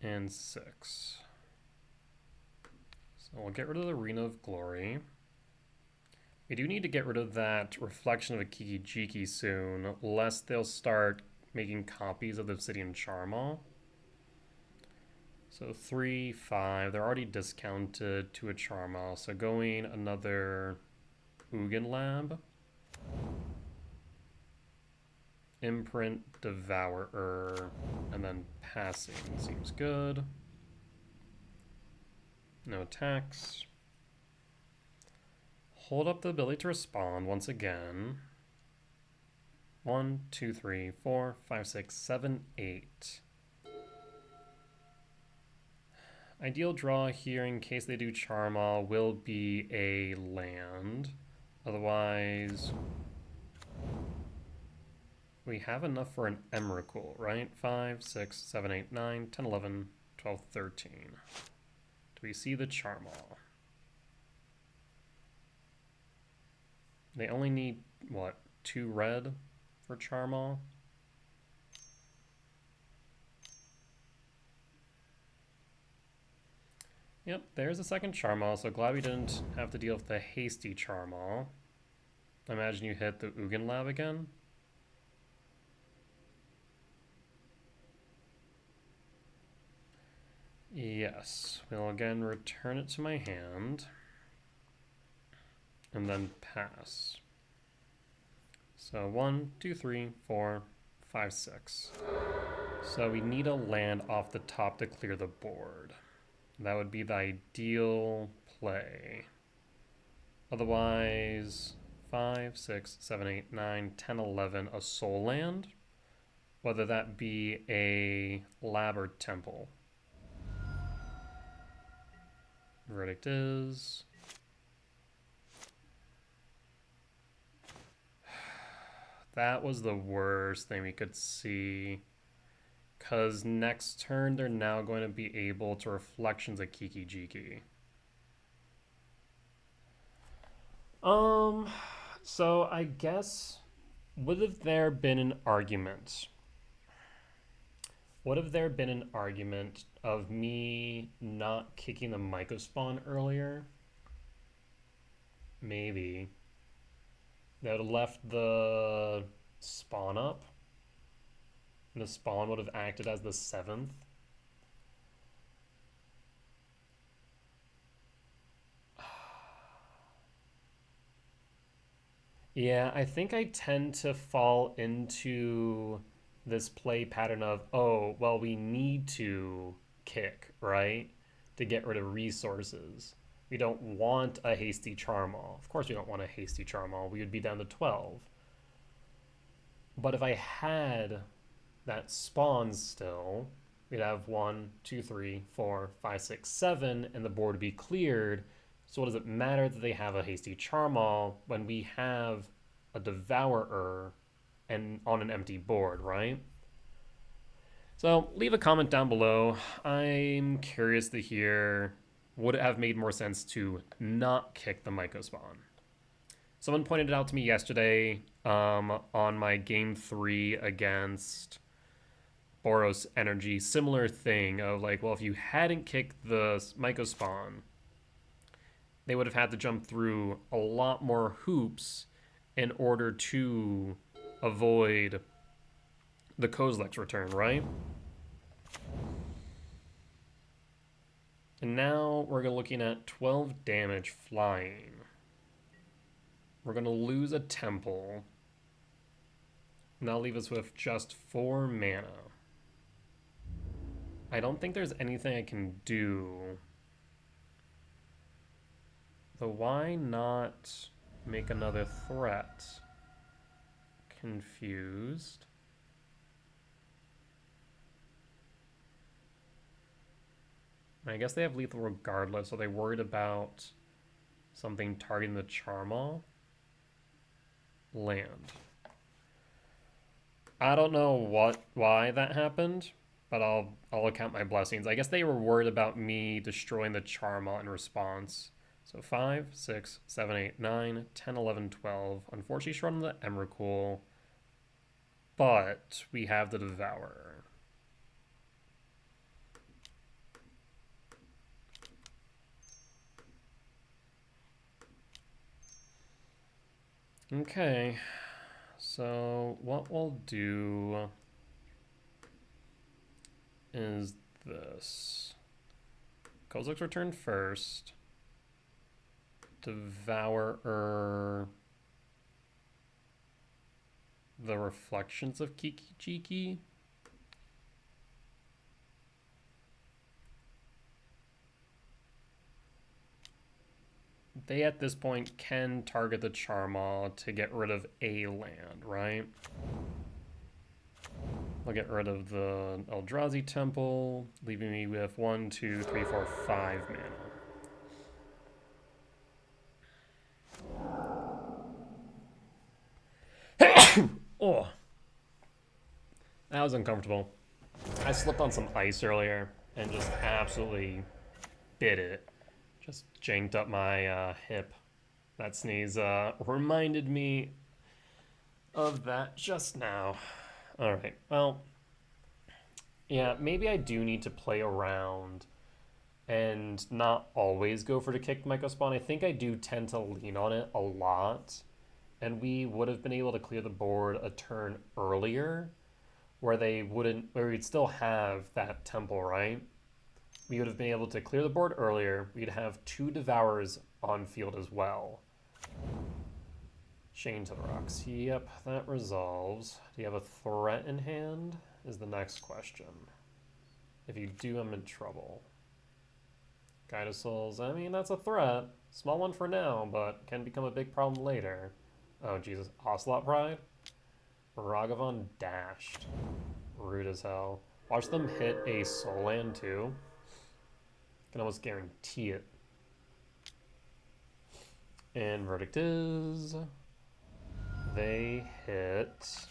And 6. So we'll get rid of the Arena of Glory. We do need to get rid of that Reflection of a Kiki-Jiki soon, lest they'll start making copies of the Obsidian Charmal. So 3, 5. They're already discounted to a Charmal, so going another Ugin Lab. Imprint, Devourer, and then passing seems good. No attacks. Hold up the ability to respond once again. 1, 2, 3, 4, 5, 6, 7, 8. Ideal draw here in case they do Charmal will be a land. Otherwise, we have enough for an Emrakul, right? 5, 6, 7, 8, 9, 10, 11, 12, 13. Do we see the Charmal? They only need, what, 2 red for Charmal? Yep, there's a second Charmal, so glad we didn't have to deal with the hasty Charmal. Imagine you hit the Ugin Lab again. Yes, we'll again return it to my hand. And then pass. So 1, 2, 3, 4, 5, 6. So we need a land off the top to clear the board. That would be the ideal play. Otherwise, 5, 6, 7, 8, 9, 10, 11, a soul land. Whether that be a lab or temple. Verdict is... that was the worst thing we could see. Because next turn, they're now going to be able to Reflections of Kiki-Jiki. So I guess, would have there been an argument? Would have there been an argument of me not kicking the Mycospawn earlier? Maybe. That would have left the spawn up. And the spawn would have acted as the 7th. Yeah, I think I tend to fall into this play pattern of, oh, well, we need to kick, right? To get rid of resources. We don't want a hasty Charmal. Of course, we don't want a hasty Charmal. We would be down to 12. But if I had that spawn still, we'd have 1, 2, 3, 4, 5, 6, 7, and the board would be cleared. So what does it matter that they have a hasty Charmal when we have a Devourer and on an empty board, right? So leave a comment down below. I'm curious to hear, would it have made more sense to not kick the Myco spawn? Someone pointed it out to me yesterday on my game 3 against Boros Energy. Similar thing of like, well, if you hadn't kicked the Myco spawn, they would have had to jump through a lot more hoops in order to avoid the Kozilek's return, right? And now we're looking at 12 damage flying. We're going to lose a temple. And that'll leave us with just 4 mana. I don't think there's anything I can do. So why not make another threat? Confused. I guess they have lethal regardless, so they worried about something targeting the Charmal. Land. I don't know why that happened, but I'll account my blessings. I guess they were worried about me destroying the Charmal in response. So 5, 6, 7, 8, 9, 10, 11, 12. Unfortunately, short on the Emrakul, but we have the Devourer. Okay, so what we'll do is this. Kozilek's return first. Devourer. The Reflections of Kiki Chiki. They at this point can target the Charmal to get rid of a land, right? I'll get rid of the Eldrazi Temple, leaving me with 1, 2, 3, 4, 5 mana. Oh, that was uncomfortable. I slipped on some ice earlier and just absolutely bit it. Just janked up my hip. That sneeze reminded me of that just now. All right, well, yeah, maybe I do need to play around and not always go for the kicked Myco spawn. I think I do tend to lean on it a lot, and we would have been able to clear the board a turn earlier where we'd still have that temple, right? We would have been able to clear the board earlier. We'd have 2 Devourers on field as well. Chain to the Rocks. Yep, that resolves. Do you have a threat in hand? Is the next question. If you do, I'm in trouble. Guide of Souls. I mean, that's a threat. Small one for now, but can become a big problem later. Oh, Jesus. Ocelot Pride? Ragavan dashed. Rude as hell. Watch them hit a soul land, too. Can almost guarantee it. And verdict is... they hit...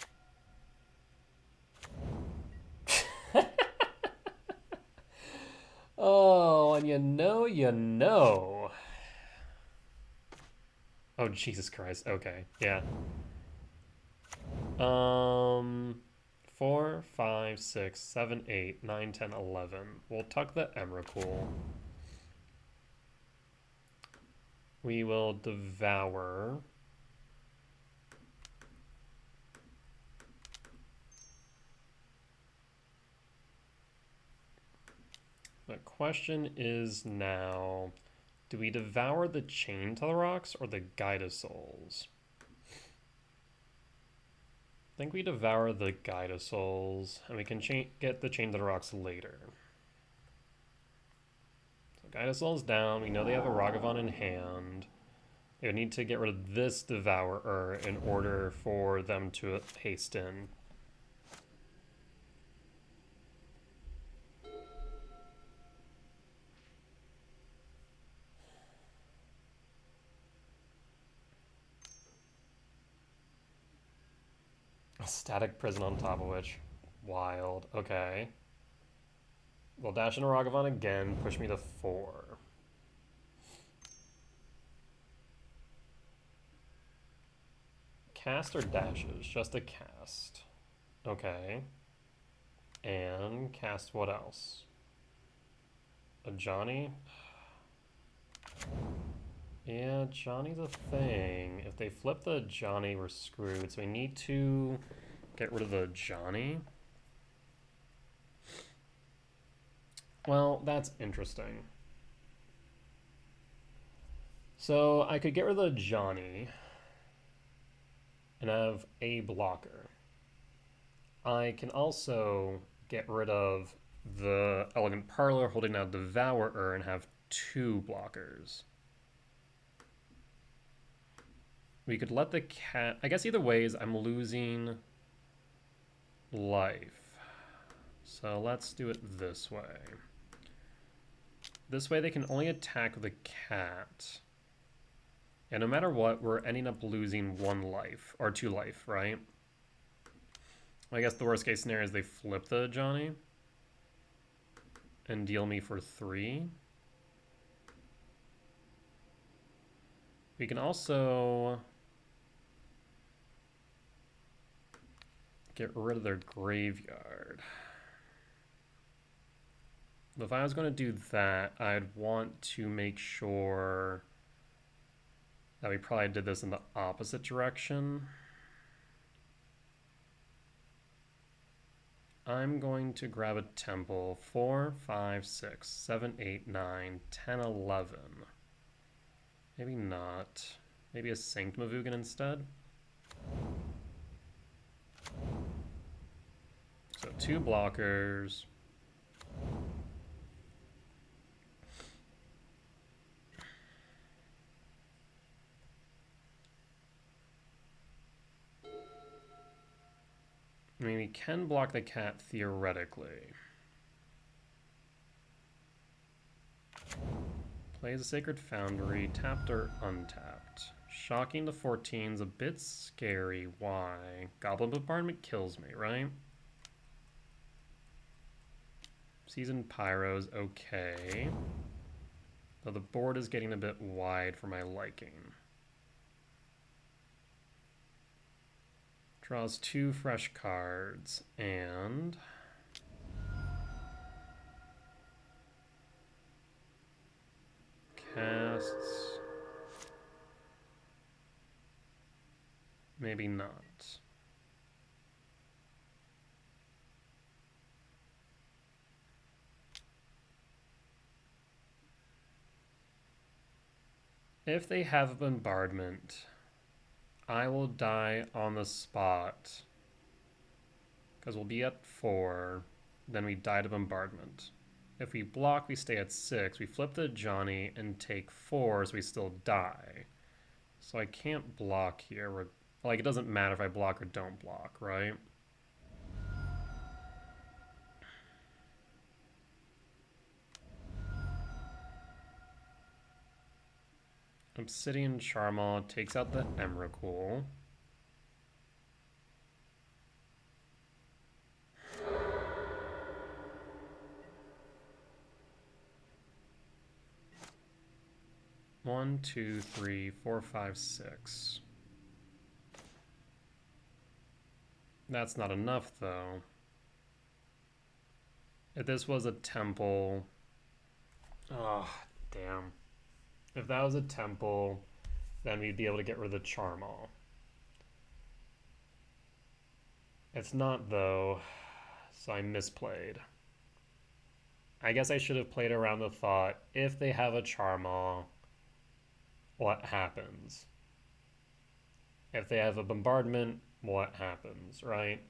Oh, and you know. Oh, Jesus Christ. Okay, yeah. 4, 5, 6, 7, 8, 9, 10, 11. We'll tuck the Emrakul. We will devour. The question is now, do we devour the Chain to the Rocks or the Guide of Souls? think we devour the Guide of Souls, and we can get the Chain to the Rocks later. So Guide of Souls down. We know they have a Ragavan in hand. They would need to get rid of this Devourer in order for them to haste in. A static prison on top of which. Wild. Okay. We'll dash into Ragavan again, push me to 4. Cast or dashes? Just a cast. Okay. And cast what else? A Johnny? Yeah, Johnny's a thing. If they flip the Johnny, we're screwed. So we need to get rid of the Johnny. Well, that's interesting. So I could get rid of the Johnny and have a blocker. I can also get rid of the Elegant Parlor holding out Devourer and have 2 blockers. We could let the cat... I guess either ways, I'm losing life. So let's do it this way. This way they can only attack with a cat. And no matter what, we're ending up losing 1 life, or 2 life, right? I guess the worst case scenario is they flip the Johnny and deal me for 3. We can also get rid of their graveyard. If I was going to do that, I'd want to make sure that we probably did this in the opposite direction. I'm going to grab a temple. 4, 5, 6, 7, 8, 9, 10, 11. Maybe not. Maybe a Sanctum of Ugin instead. So 2 blockers. I mean, we can block the cat theoretically. Plays a Sacred Foundry, tapped or untapped. Shocking to 14's a bit scary. Why? Goblin Bombardment kills me, right? Seasoned Pyro's okay. Though the board is getting a bit wide for my liking. Draws 2 fresh cards, and casts. Maybe not. If they have a bombardment, I will die on the spot because we'll be at 4, then we die to bombardment. If we block, we stay at 6. We flip the Johnny and take 4, so we still die. So I can't block here. Like, it doesn't matter if I block or don't block, right? Obsidian Charmaw takes out the Emrakul. One, 2, 3, 4, 5, 6. That's not enough, though. If this was a temple... Oh, damn. If that was a temple, then we'd be able to get rid of the Charmaw. It's not, though, so I misplayed. I guess I should have played around the thought, if they have a Charmaw, what happens? If they have a bombardment, what happens, right?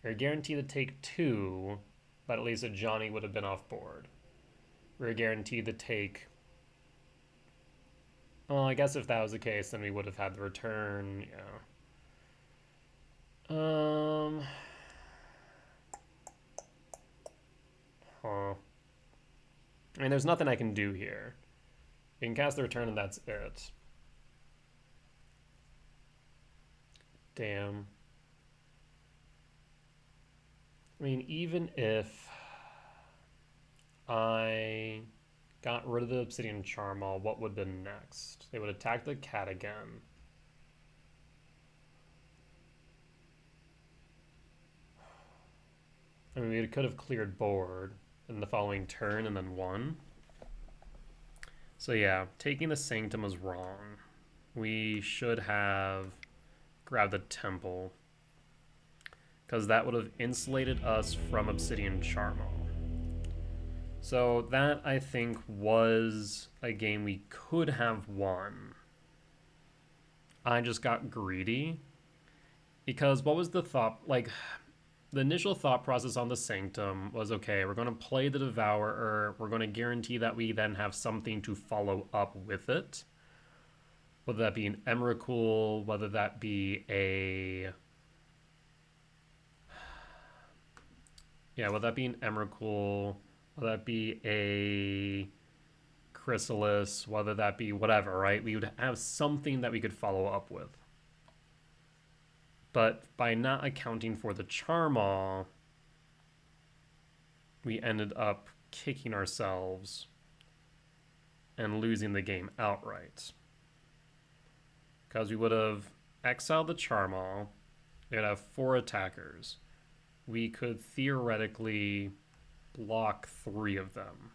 We're guaranteed to take 2, but at least a Johnny would have been off board. We're guaranteed to take... Well, I guess if that was the case, then we would have had the return, yeah. Huh. I mean, there's nothing I can do here. You can cast the return and that's it. Damn. I mean, even if I got rid of the Obsidian Charmal, what would have been next? They would attack the cat again. I mean, we could have cleared board in the following turn and then won. So yeah, taking the Sanctum was wrong. We should have grabbed the Temple, because that would have insulated us from Obsidian Charmal. So that, I think, was a game we could have won. I just got greedy. Because what was the thought? Like, the initial thought process on the Sanctum was, okay, we're going to play the Devourer. We're going to guarantee that we then have something to follow up with it. Whether that be an Emrakul, whether that be a... Yeah, whether that be an Emrakul, whether that be a Chrysalis, whether that be whatever, right? We would have something that we could follow up with. But by not accounting for the Charmal, we ended up kicking ourselves and losing the game outright. Because we would have exiled the Charmal, they would have 4 attackers. We could theoretically block 3 of them.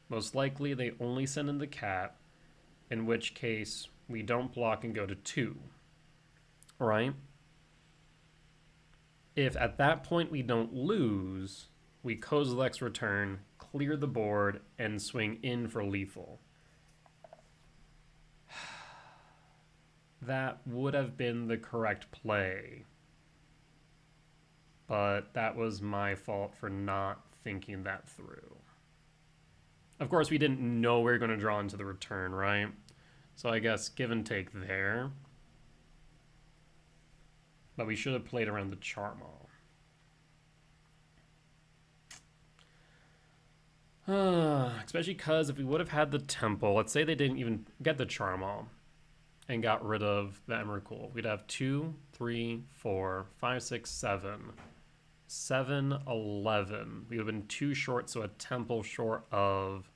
Most likely they only send in the cat, in which case we don't block and go to 2. Right? If at that point we don't lose, we Kozilek's return, clear the board, and swing in for lethal. That would have been the correct play. But that was my fault for not thinking that through. Of course, we didn't know we were going to draw into the return, right? So I guess give and take there. But we should have played around the Charmal. Especially because if we would have had the Temple, let's say they didn't even get the Charmal and got rid of the Emrakul, we'd have 2, 3, 4, 5, 6, 7. 7, 11. We would have been 2 short, so a Temple short of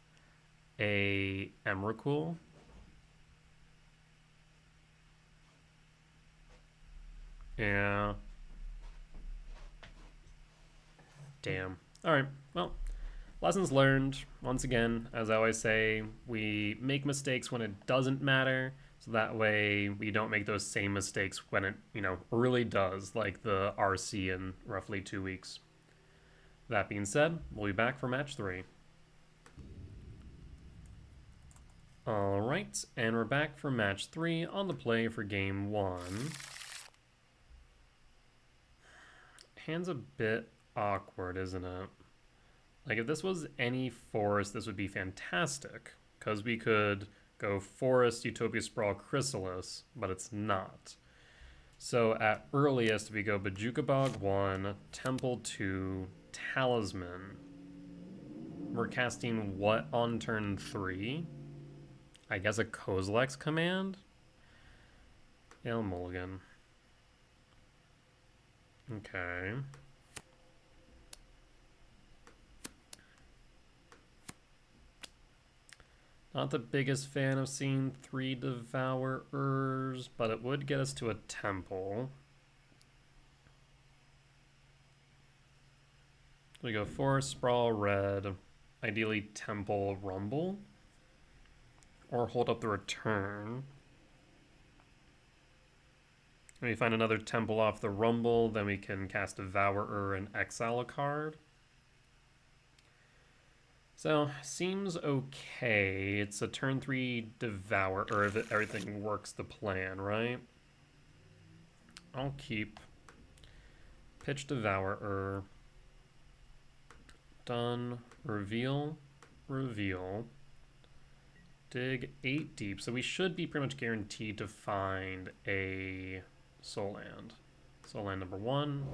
a Emrakul. Yeah. Damn. Alright, well, lessons learned. Once again, as I always say, we make mistakes when it doesn't matter, so that way we don't make those same mistakes when it, really does, like the RC in roughly 2 weeks. That being said, we'll be back for match 3. Alright, and we're back for match 3 on the play for game 1. Hand's a bit awkward, isn't it? Like, if this was any forest, this would be fantastic, because we could go Forest, Utopia Sprawl, Chrysalis, but it's not. So at earliest, we go Bojuka Bog 1, Temple 2, Talisman. We're casting what on turn 3? I guess a Kozilek's command? El Mulligan. Okay. Not the biggest fan of seeing 3 Devourers, but it would get us to a Temple. We go Forest, Sprawl, Red. Ideally Temple, Rumble. Or hold up the return. When we find another Temple off the Rumble, then we can cast Devourer and exile a card. So, seems okay. It's a turn 3 Devourer, if everything works the plan, right? I'll keep. Pitch Devourer. Done. Reveal. Reveal. Dig 8 deep. So we should be pretty much guaranteed to find a soul land. Soul land number 1.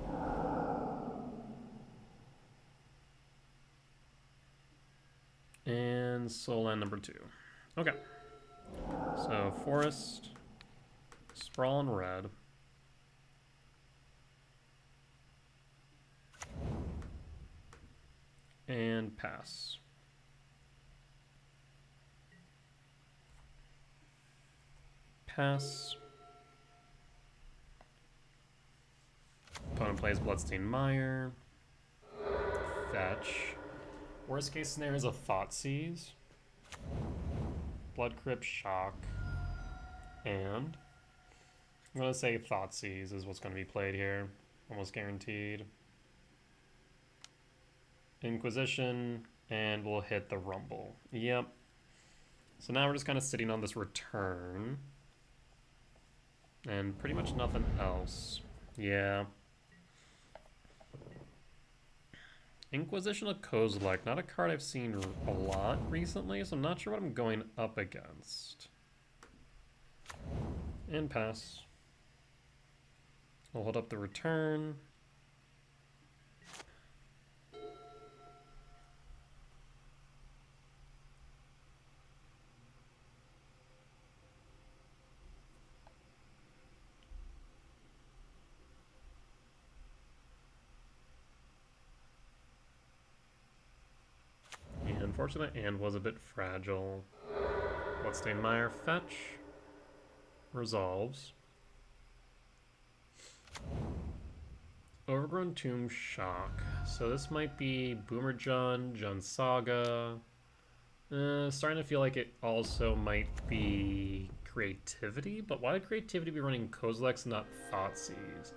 And soul land number 2. Okay. So forest. Sprawl in red. And pass. Pass. Opponent plays Bloodstained Mire. Fetch. Worst case scenario is a Thoughtseize. Blood Crypt, Shock. And I'm going to say Thoughtseize is what's going to be played here. Almost guaranteed. Inquisition, and we'll hit the Rumble. Yep. So now we're just kind of sitting on this return. And pretty much nothing else. Yeah. Inquisition of Kozilek, not a card I've seen a lot recently, so I'm not sure what I'm going up against. And pass. We'll hold up the return. Unfortunately, and was a bit fragile. Bloodstained Mire, fetch. Resolves. Overgrown Tomb, shock. So this might be Boomer Jund, Jund Saga. Starting to feel like it also might be Creativity, but why would Creativity be running Kozilek's and not Thoughtseize?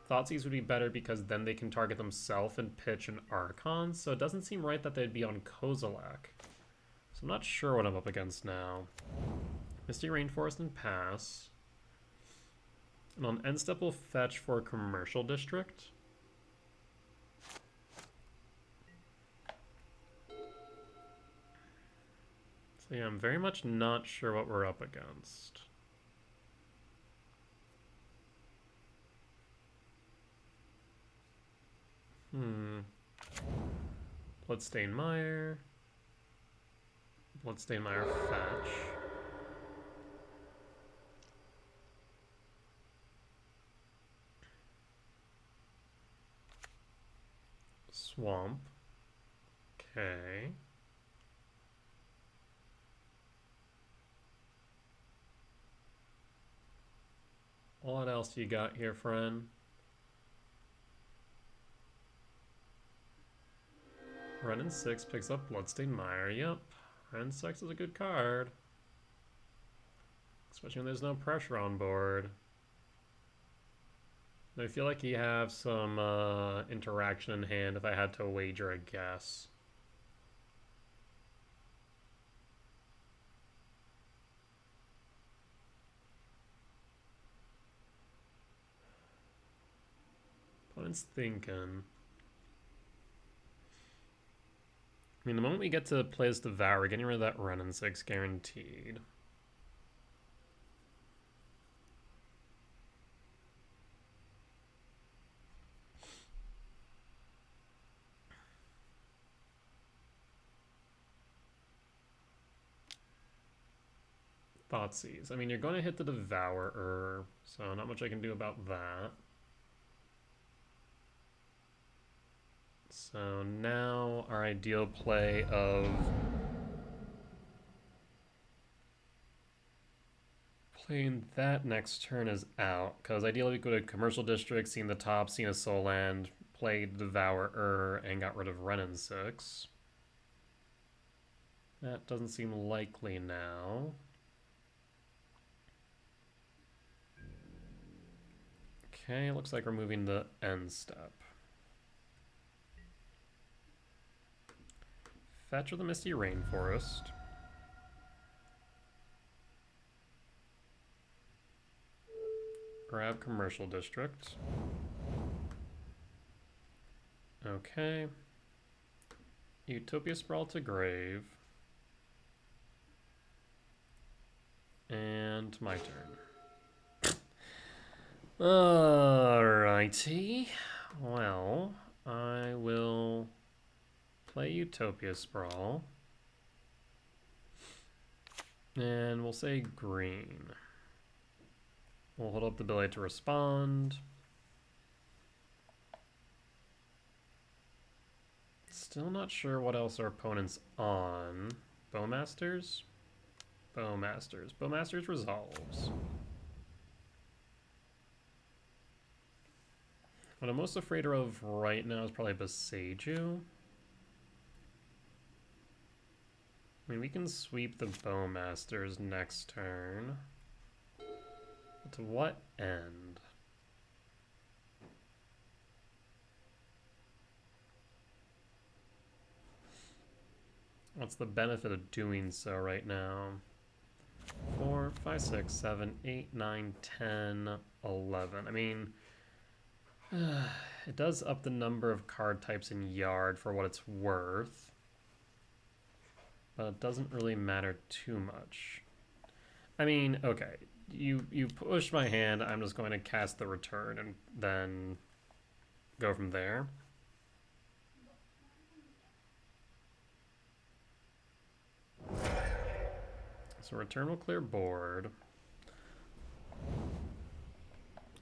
Thoughtseize would be better because then they can target themselves and pitch an Archon, so it doesn't seem right that they'd be on Kozilek. So I'm not sure what I'm up against now. Misty Rainforest and pass. And on end step we'll fetch for Commercial District. So yeah, I'm very much not sure what we're up against. Bloodstained Mire. Bloodstained Mire fetch. Swamp. Okay. What else do you got here, friend? Renin 6 picks up Bloodstained Mire. Yep. Renin 6 is a good card. Especially when there's no pressure on board. I feel like you have some interaction in hand if I had to wager a guess. Opponent's thinking. I mean, the moment we get to play this Devour, we're getting rid of that Renin 6 guaranteed. Thoughtseize. I mean, you're going to hit the Devourer, so not much I can do about that. So now our ideal play of playing that next turn is out, because ideally we go to Commercial District, seen the top, seen a soul land, played Devourer, and got rid of Renin 6. That doesn't seem likely now. Okay, looks like we're moving the end step. Fetch of the Misty Rainforest. Grab commercial district. Okay. Utopia Sprawl to grave. And my turn. Alrighty. Well, I will play Utopia Sprawl. And we'll say green. We'll hold up the ability to respond. Still not sure what else our opponent's on. Bowmasters? Bowmasters. Bowmasters resolves. What I'm most afraid of right now is probably Boseiju. I mean, we can sweep the Bowmasters next turn. But to what end? What's the benefit of doing so right now? 4, 5, 6, 7, 8, 9, 10, 11. I mean, it does up the number of card types in Yard for what it's worth. But it doesn't really matter too much. I mean, okay, you push my hand, I'm just going to cast the return and then go from there. So return will clear board.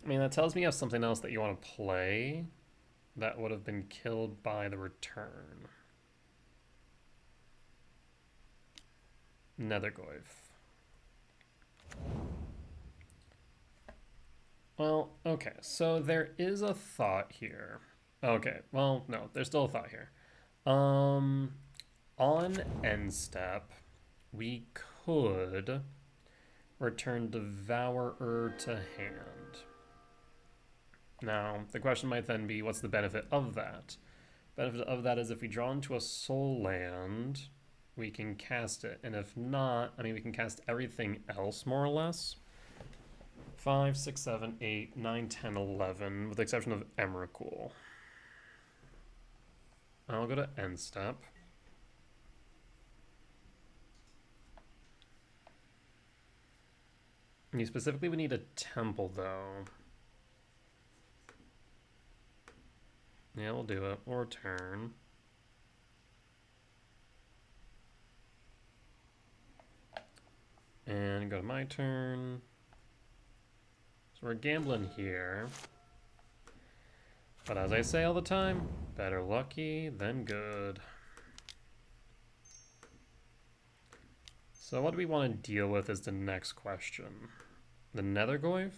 I mean, that tells me you have something else that you want to play that would have been killed by the return. Nethergoyf. Well, okay, so there is a thought here. Okay, well, no, there's still a thought here. On end step, we could return Devourer to hand. Now, the question might then be, what's the benefit of that? Benefit of that is if we draw into a soul land, we can cast it. And if not, I mean, we can cast everything else, more or less. 5, 6, 7, 8, 9, 10, 11, with the exception of Emrakul. I'll go to end step. You specifically would need a temple, though. Yeah, we'll do it. Or turn. And go to my turn. So we're gambling here. But as I say all the time, better lucky than good. So what do we want to deal with is the next question. The Nethergoyf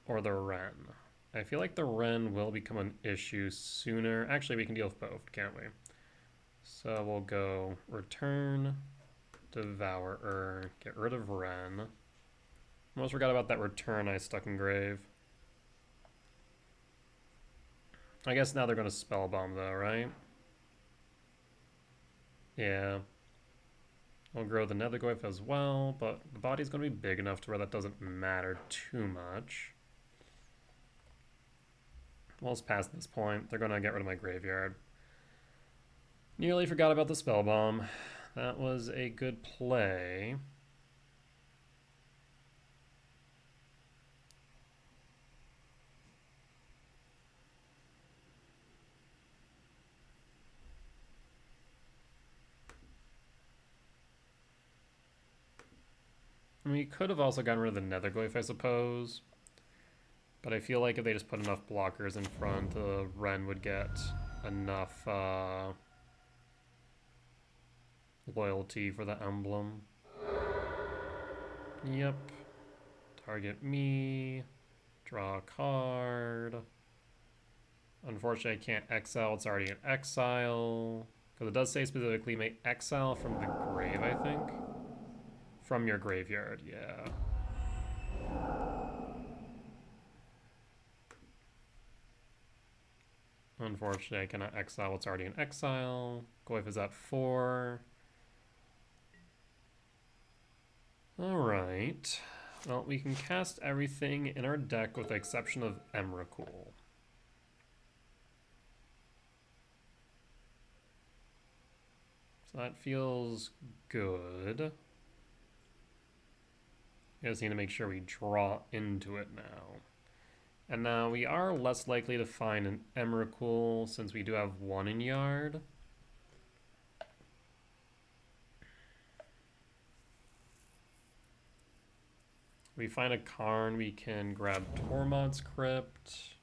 or the Wren? I feel like the Wren will become an issue sooner. Actually, we can deal with both, can't we? So we'll go return, Devourer, get rid of Wren. Almost forgot about that return I stuck in grave. I guess now they're going to Spellbomb though, right? Yeah. We'll grow the Nethergoyf as well, but the body's going to be big enough to where that doesn't matter too much. Well, it's past this point. They're going to get rid of my graveyard. Nearly forgot about the Spellbomb. That was a good play. I mean, we could have also gotten rid of the Nethergoyf, I suppose. But I feel like if they just put enough blockers in front, the Wren would get enough loyalty for the emblem. Yep. Target me. Draw a card. Unfortunately, I can't exile. It's already in exile. Because it does say specifically, make exile from the grave, I think. From your graveyard, yeah. Unfortunately, I cannot exile what's already in exile. Goyf is at 4. Alright. Well, we can cast everything in our deck with the exception of Emrakul. So that feels good. We just need to make sure we draw into it now. And now we are less likely to find an Emrakul since we do have one in yard. If we find a Karn, we can grab Tormod's Crypt.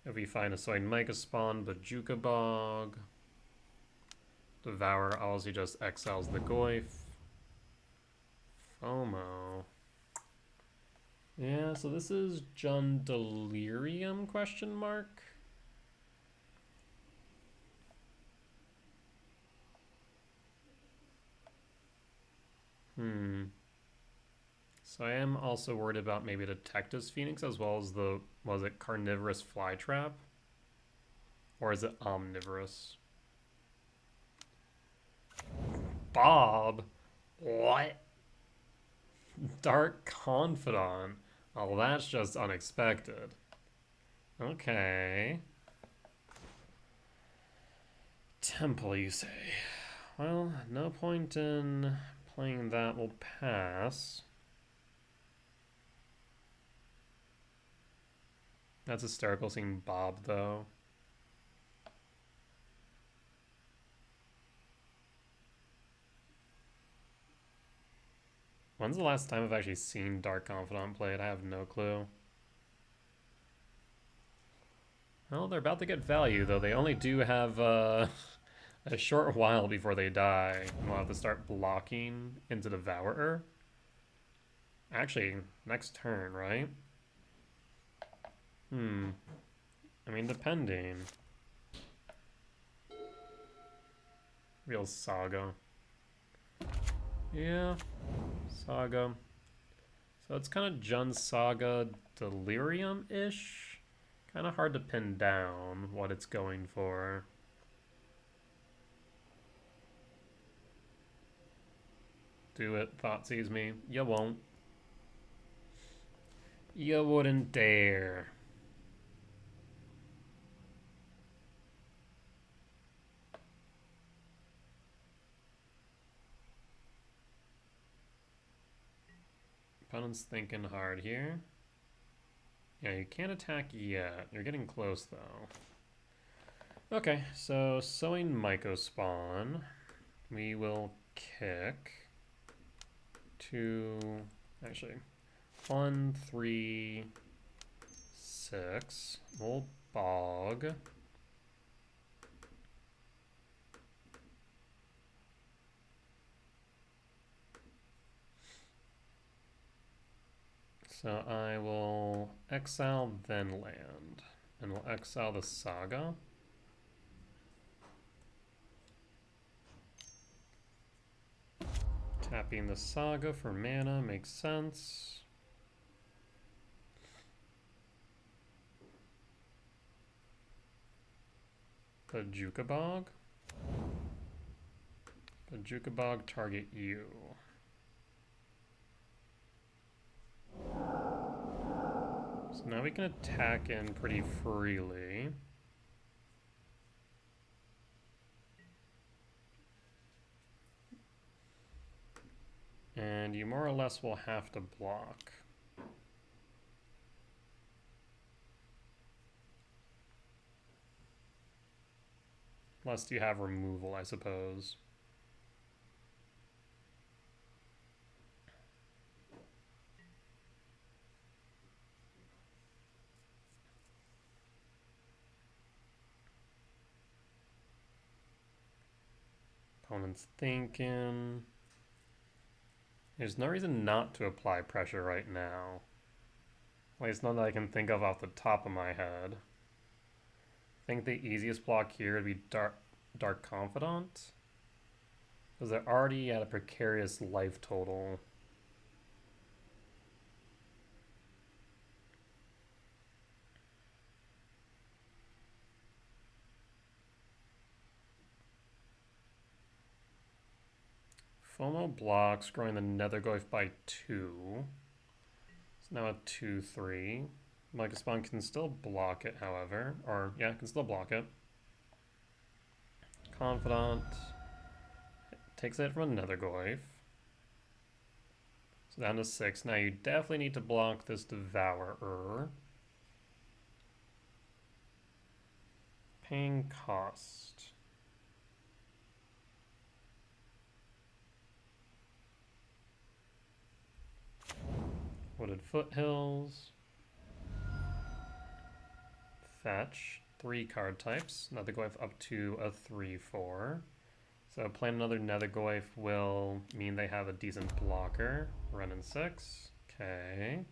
If we find a Soin Micah Spawn, Bajuka Bog. Devour obviously just exiles the Goyf. FOMO. Yeah, so this is Jund Delirium, question mark? So I am also worried about maybe the Tectus Phoenix as well as the, was it Carnivorous Flytrap? Or is it Omnivorous? Bob? What? Dark Confidant? Oh, that's just unexpected. Okay. Temple, you say? Well, no point in playing that. Will pass. That's hysterical seeing Bob, though. When's the last time I've actually seen Dark Confidant played? I have no clue. Well, they're about to get value, though. They only do have a short while before they die. We'll have to start blocking into Devourer. Actually, next turn, right? I mean, depending. Real Saga. Yeah, Saga. So it's kind of Jund Saga Delirium-ish. Kind of hard to pin down what it's going for. Do it, Thoughtseize me. You won't. You wouldn't dare. Opponent's thinking hard here. Yeah, you can't attack yet. You're getting close, though. Okay, so Sowing Myco Spawn. We will kick to... Actually, 1, 3, 6. We'll bog. So I will exile, then land. And we'll exile the Saga. Tapping the Saga for mana makes sense. Bajuka Bog. Bajuka Bog, target you. So now we can attack in pretty freely. And you more or less will have to block. Unless you have removal, I suppose. Opponent's thinking. There's no reason not to apply pressure right now. At least none that I can think of off the top of my head. I think the easiest block here would be Dark Confidant. Because they're already at a precarious life total. FOMO blocks, growing the Netherglyph by 2. It's now a 2/3. Microspawn can still block it, however. Or, yeah, can still block it. Confidant. Takes it from a Netherglyph. So down to 6. Now you definitely need to block this Devourer. Paying cost. Wooded Foothills. Fetch. 3 card types. Netherglyph up to a 3/4. So playing another Netherglyph will mean they have a decent blocker. Running 6. Okay.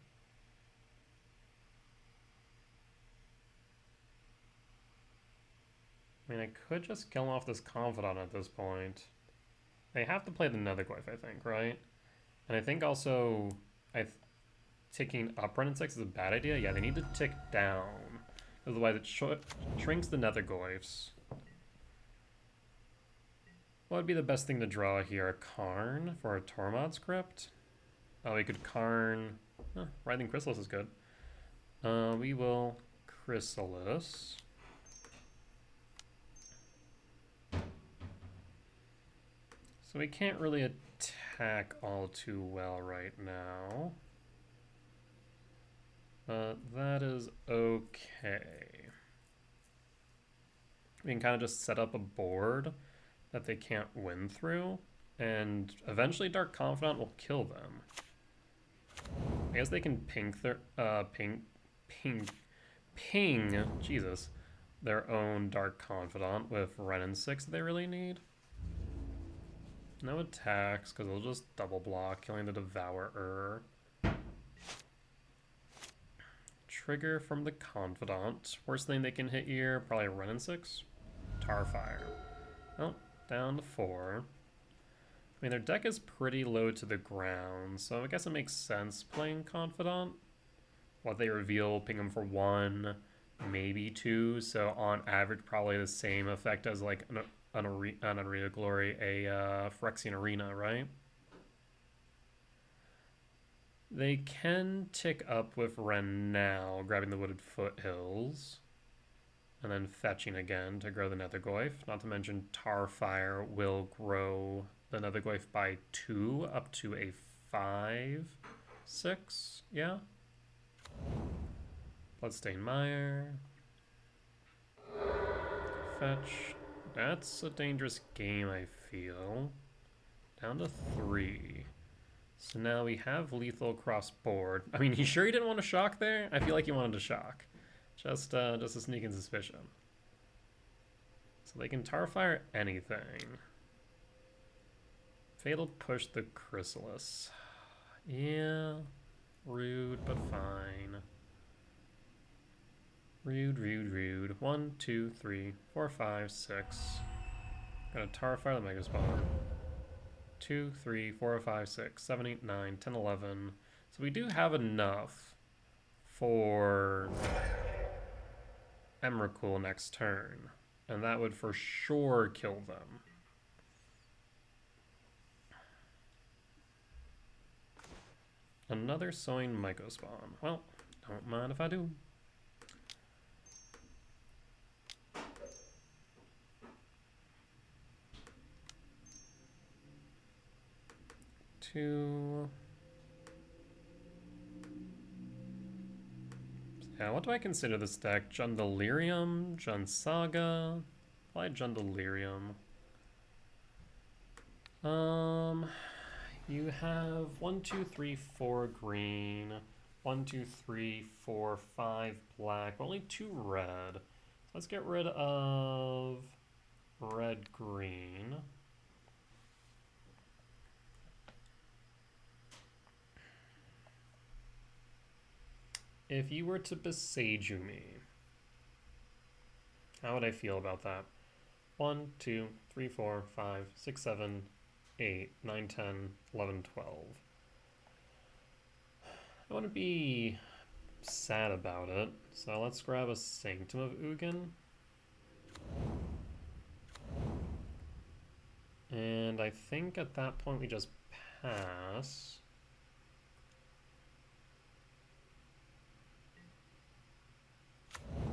I mean, I could just kill off this Confidant at this point. They have to play the Netherglyph, I think, right? And I think also ticking up Running 6 is a bad idea. Yeah, they need to tick down. Otherwise it shrinks the Netherglyphs. What would be the best thing to draw here? A Karn for a Tormod script? Oh, we could Karn... Writhing Chrysalis is good. We will Chrysalis. So we can't really attack all too well right now. That is okay. We can kind of just set up a board that they can't win through, and eventually Dark Confidant will kill them. I guess they can ping Jesus, their own Dark Confidant with Renin 6 they really need. No attacks, because they'll just double block, killing the Devourer. Trigger from the Confidant. Worst thing they can hit here, probably Renin 6. Tarfire. Oh, down to 4. I mean, their deck is pretty low to the ground, so I guess it makes sense playing Confidant. What they reveal, ping them for 1, maybe 2, so on average probably the same effect as like an Arena Glory, a Phyrexian Arena, right? They can tick up with Ren now, grabbing the Wooded Foothills, and then fetching again to grow the Netherglyph. Not to mention Tarfire will grow the Netherglyph by 2 up to a 5/6. Yeah. Bloodstained Mire. Fetch. That's a dangerous game, I feel. Down to 3. So now we have lethal across board. I mean, you sure you didn't want to shock there? I feel like you wanted to shock. Just a sneaking suspicion. So they can Tarfire anything. Fatal push the Chrysalis. Yeah. Rude, but fine. Rude. 1, 2, 3, 4, 5, 6. Gonna Tarfire the Megaspawn. 2, 3, 4, 5, 6, 7, 8, 9, 10, 11. So we do have enough for Emrakul next turn. And that would for sure kill them. Another Sowing Mycospawn. Well, don't mind if I do. Yeah, what do I consider this deck? Jund Delirium? Jund Saga? Why Jund Delirium? You have 1, 2, 3, 4 green, 1, 2, 3, 4, 5 black, only 2 red. So let's get rid of red green. If you were to Beseiju me, how would I feel about that? 1, 2, 3, 4, 5, 6, 7, 8, 9, 10, 11, 12. I wouldn't be sad about it, so let's grab a Sanctum of Ugin. And I think at that point we just pass.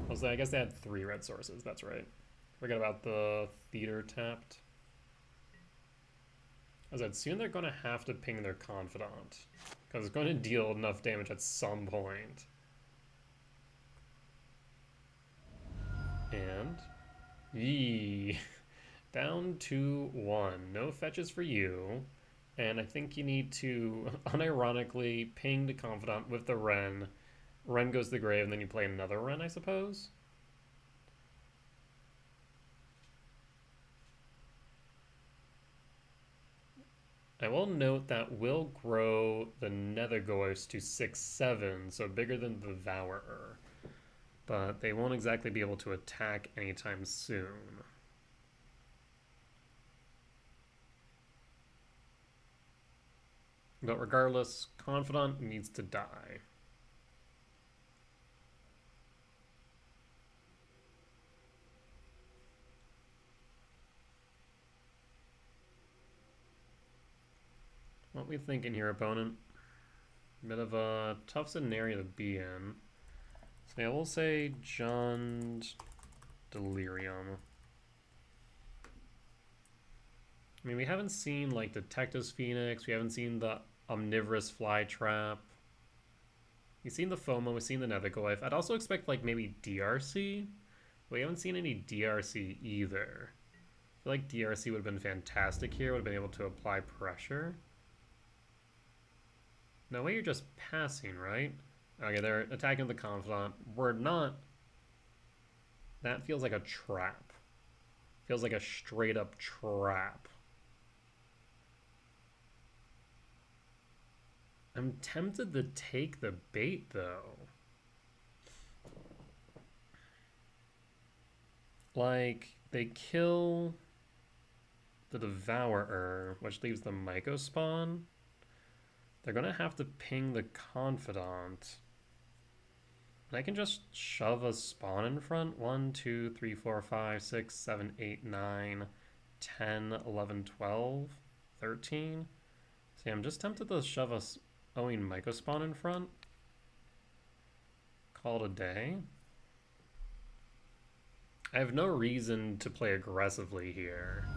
Also, I guess they had 3 red sources, that's right. Forget about the theater tapped. As I said, soon they're going to have to ping their Confidant, because it's going to deal enough damage at some point. And yee, down to 1. No fetches for you. And I think you need to unironically ping the Confidant with the Wrenn. Wrenn goes to the grave, and then you play another Wrenn, I suppose? I will note that will grow the Nether Ghost to 6/7, so bigger than the Devourer. But they won't exactly be able to attack anytime soon. But regardless, Confidant needs to die. What we thinking here, opponent? Bit of a tough scenario to be in. So yeah, we'll say Jund Delirium. I mean, we haven't seen like Detective's Phoenix. We haven't seen the Omnivorous Fly Trap. We've seen the FOMO. We've seen the Netherglyph. I'd also expect like maybe DRC. We haven't seen any DRC either. I feel like DRC would have been fantastic here. Would have been able to apply pressure. No way, you're just passing, right? Okay, they're attacking the Confidant. We're not. That feels like a trap. Feels like a straight up trap. I'm tempted to take the bait, though. Like, they kill the Devourer, which leaves the Myco spawn. They're gonna have to ping the Confidant. And I can just shove a spawn in front. 1, 2, 3, 4, 5, 6, 7, 8, 9, 10, 11, 12, 13. See, I'm just tempted to shove a Owing Myco spawn in front. Call it a day. I have no reason to play aggressively here.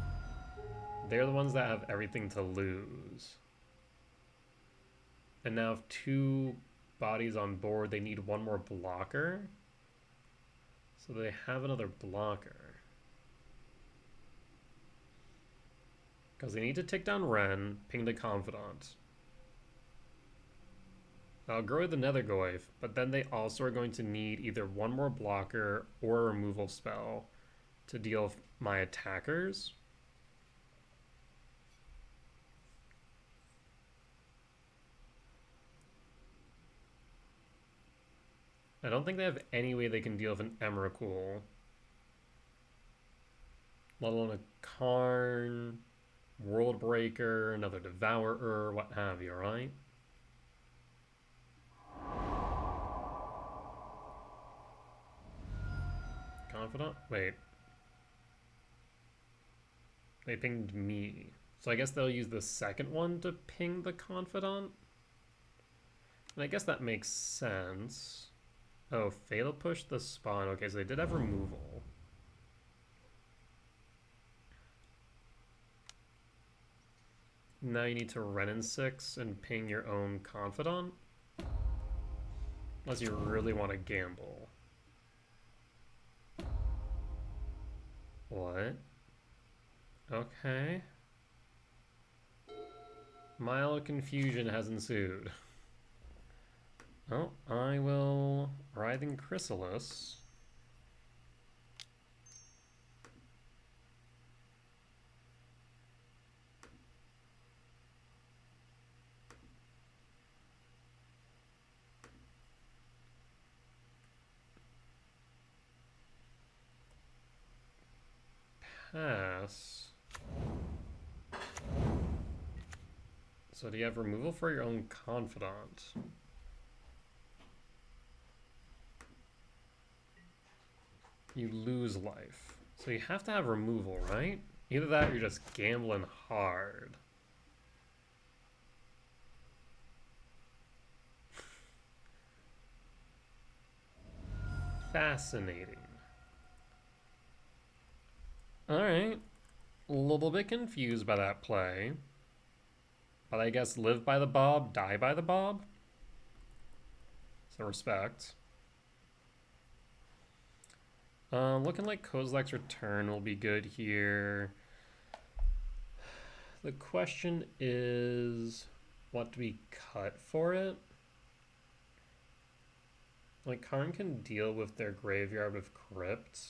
They're the ones that have everything to lose. And now if 2 bodies on board, they need 1 more blocker. So they have another blocker. Because they need to take down Wrenn, ping the Confidant. I'll grow the Netherglyph, but then they also are going to need either 1 more blocker or a removal spell to deal with my attackers. I don't think they have any way they can deal with an Emrakul. Let alone a Karn, Worldbreaker, another Devourer, what have you, right? Confidant? Wait. They pinged me. So I guess they'll use the second one to ping the Confidant? And I guess that makes sense. Oh, Fatal Push the spawn. Okay, so they did have removal. Now you need to Wrenn in 6 and ping your own Confidant. Unless you really want to gamble. What? Okay. Mild confusion has ensued. Oh, I will Writhing Chrysalis. Pass. So do you have removal for your own Confidant? You lose life. So you have to have removal, right? Either that or you're just gambling hard. Fascinating. Alright. A little bit confused by that play. But I guess live by the bob, die by the bob? So respect. Looking like Kozilek's return will be good here. The question is, what do we cut for it? Like, Karn can deal with their graveyard with Crypt.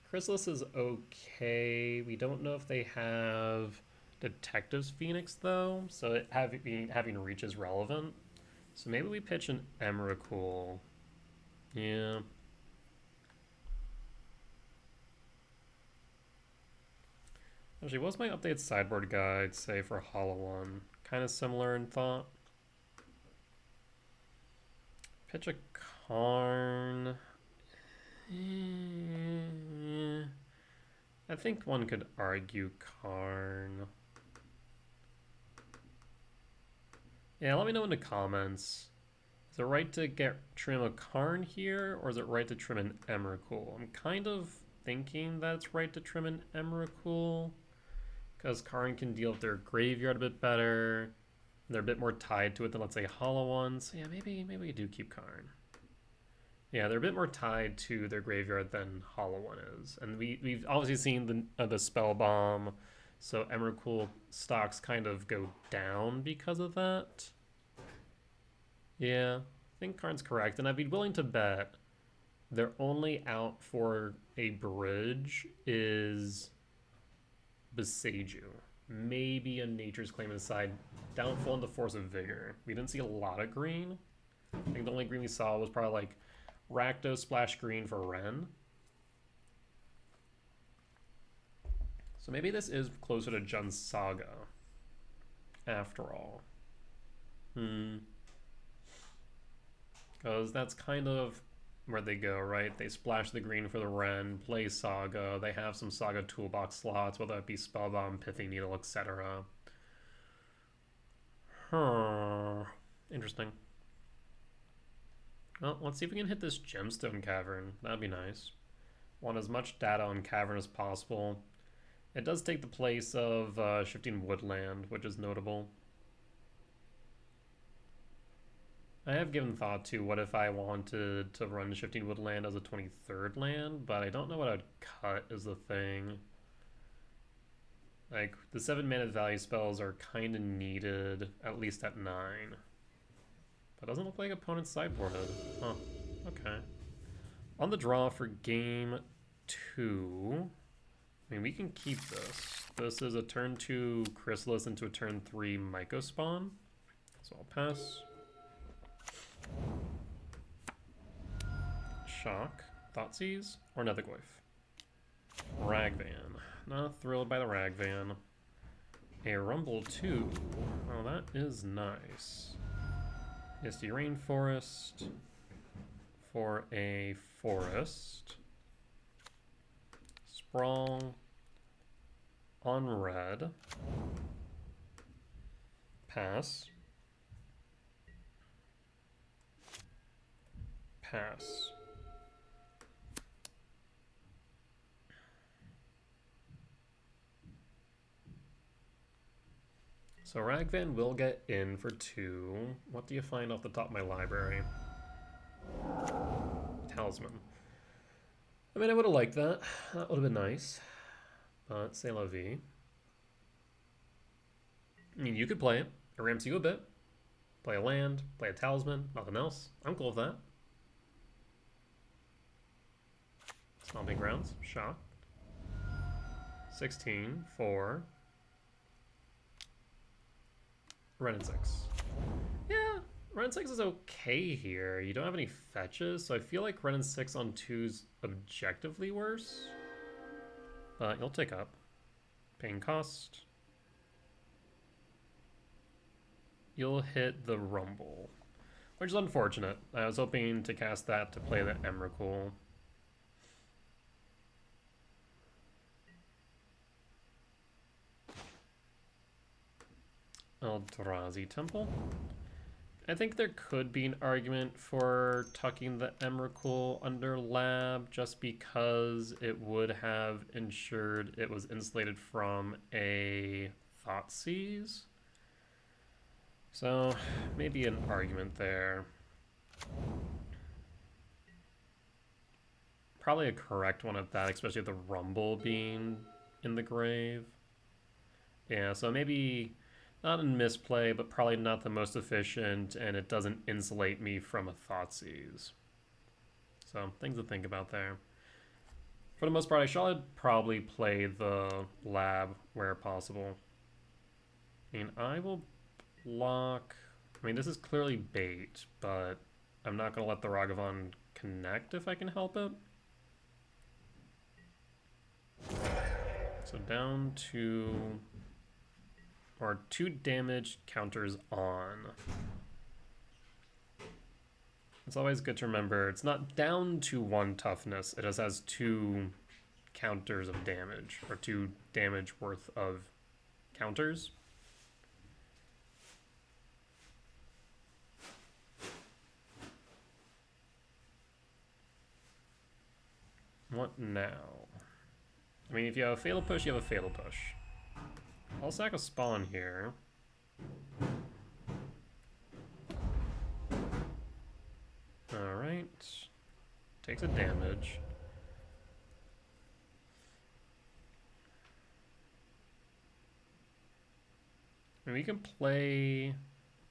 Chrysalis is okay. We don't know if they have Detective's Phoenix, though, so having reach is relevant. So maybe we pitch an Emrakul. Yeah. Actually, what's my updated sideboard guide say for Hollow One? Kind of similar in thought. Pitch a Karn. I think one could argue Karn. Yeah, let me know in the comments. Is it right to trim a Karn here, or is it right to trim an Emrakul? I'm kind of thinking that it's right to trim an Emrakul, because Karn can deal with their graveyard a bit better. They're a bit more tied to it than, let's say, Hollow One. So yeah, maybe we do keep Karn. Yeah, they're a bit more tied to their graveyard than Hollow One is. And we've obviously seen the Spell Bomb, so Emrakul stocks kind of go down because of that. Yeah, I think Karn's correct. And I'd be willing to bet their only out for a bridge is Beseiju. Maybe a Nature's Claim aside. Downfall into Force of Vigor. We didn't see a lot of green. I think the only green we saw was probably like Rakdos splash green for Ren. So maybe this is closer to Jund Saga after all. Because that's kind of where they go, right? They splash the green for the Ren, play Saga, they have some Saga toolbox slots, whether it be Spellbomb, Pithing Needle, etc. Interesting. Well, let's see if we can hit this Gemstone Cavern. That'd be nice. Want as much data on Cavern as possible. It does take the place of Shifting Woodland, which is notable. I have given thought to what if I wanted to run Shifting Woodland as a 23rd land, but I don't know what I'd cut is the thing. Like, the 7 mana value spells are kind of needed, at least at 9. That doesn't look like opponent's sideboarded. Huh, okay. On the draw for game 2, I mean, we can keep this. This is a turn 2 Chrysalis into a turn 3 Myco Spawn, so I'll pass. Shock, Thoughtseize, or Netherglyph. Ragvan. Not thrilled by the Ragvan. A Rumble 2. Oh, that is nice. Misty Rainforest for a Forest. Sprawl on red. Pass. Pass. So Ragvan will get in for 2. What do you find off the top of my library? Talisman. I mean, I would have liked that. That would have been nice. But c'est la vie. I mean, you could play it. It ramps you a bit. Play a land, play a talisman, nothing else. I'm cool with that. Stomping Grounds, shocked. 16, 4. Ren and 6. Yeah, Ren and 6 is okay here. You don't have any fetches, so I feel like Ren and 6 on 2's objectively worse. But you'll take up. Paying cost. You'll hit the Rumble, which is unfortunate. I was hoping to cast that to play the Emrakul. Eldrazi Temple. I think there could be an argument for tucking the Emrakul under lab just because it would have ensured it was insulated from a Thoughtseize. So maybe an argument there. Probably a correct one at that, especially the Rumble being in the grave. Yeah, so maybe not a misplay, but probably not the most efficient, and it doesn't insulate me from a Thoughtseize. So, things to think about there. For the most part, I should probably play the lab where possible. I mean, I will block... I mean, this is clearly bait, but I'm not going to let the Ragavan connect if I can help it. So down to... or 2 damage counters on. It's always good to remember it's not down to 1 toughness, it just has 2 counters of damage, or 2 damage worth of counters. What now? I mean, if you have a Fatal Push, you have a Fatal Push. I'll sack a spawn here. Alright. Takes a damage. And we can play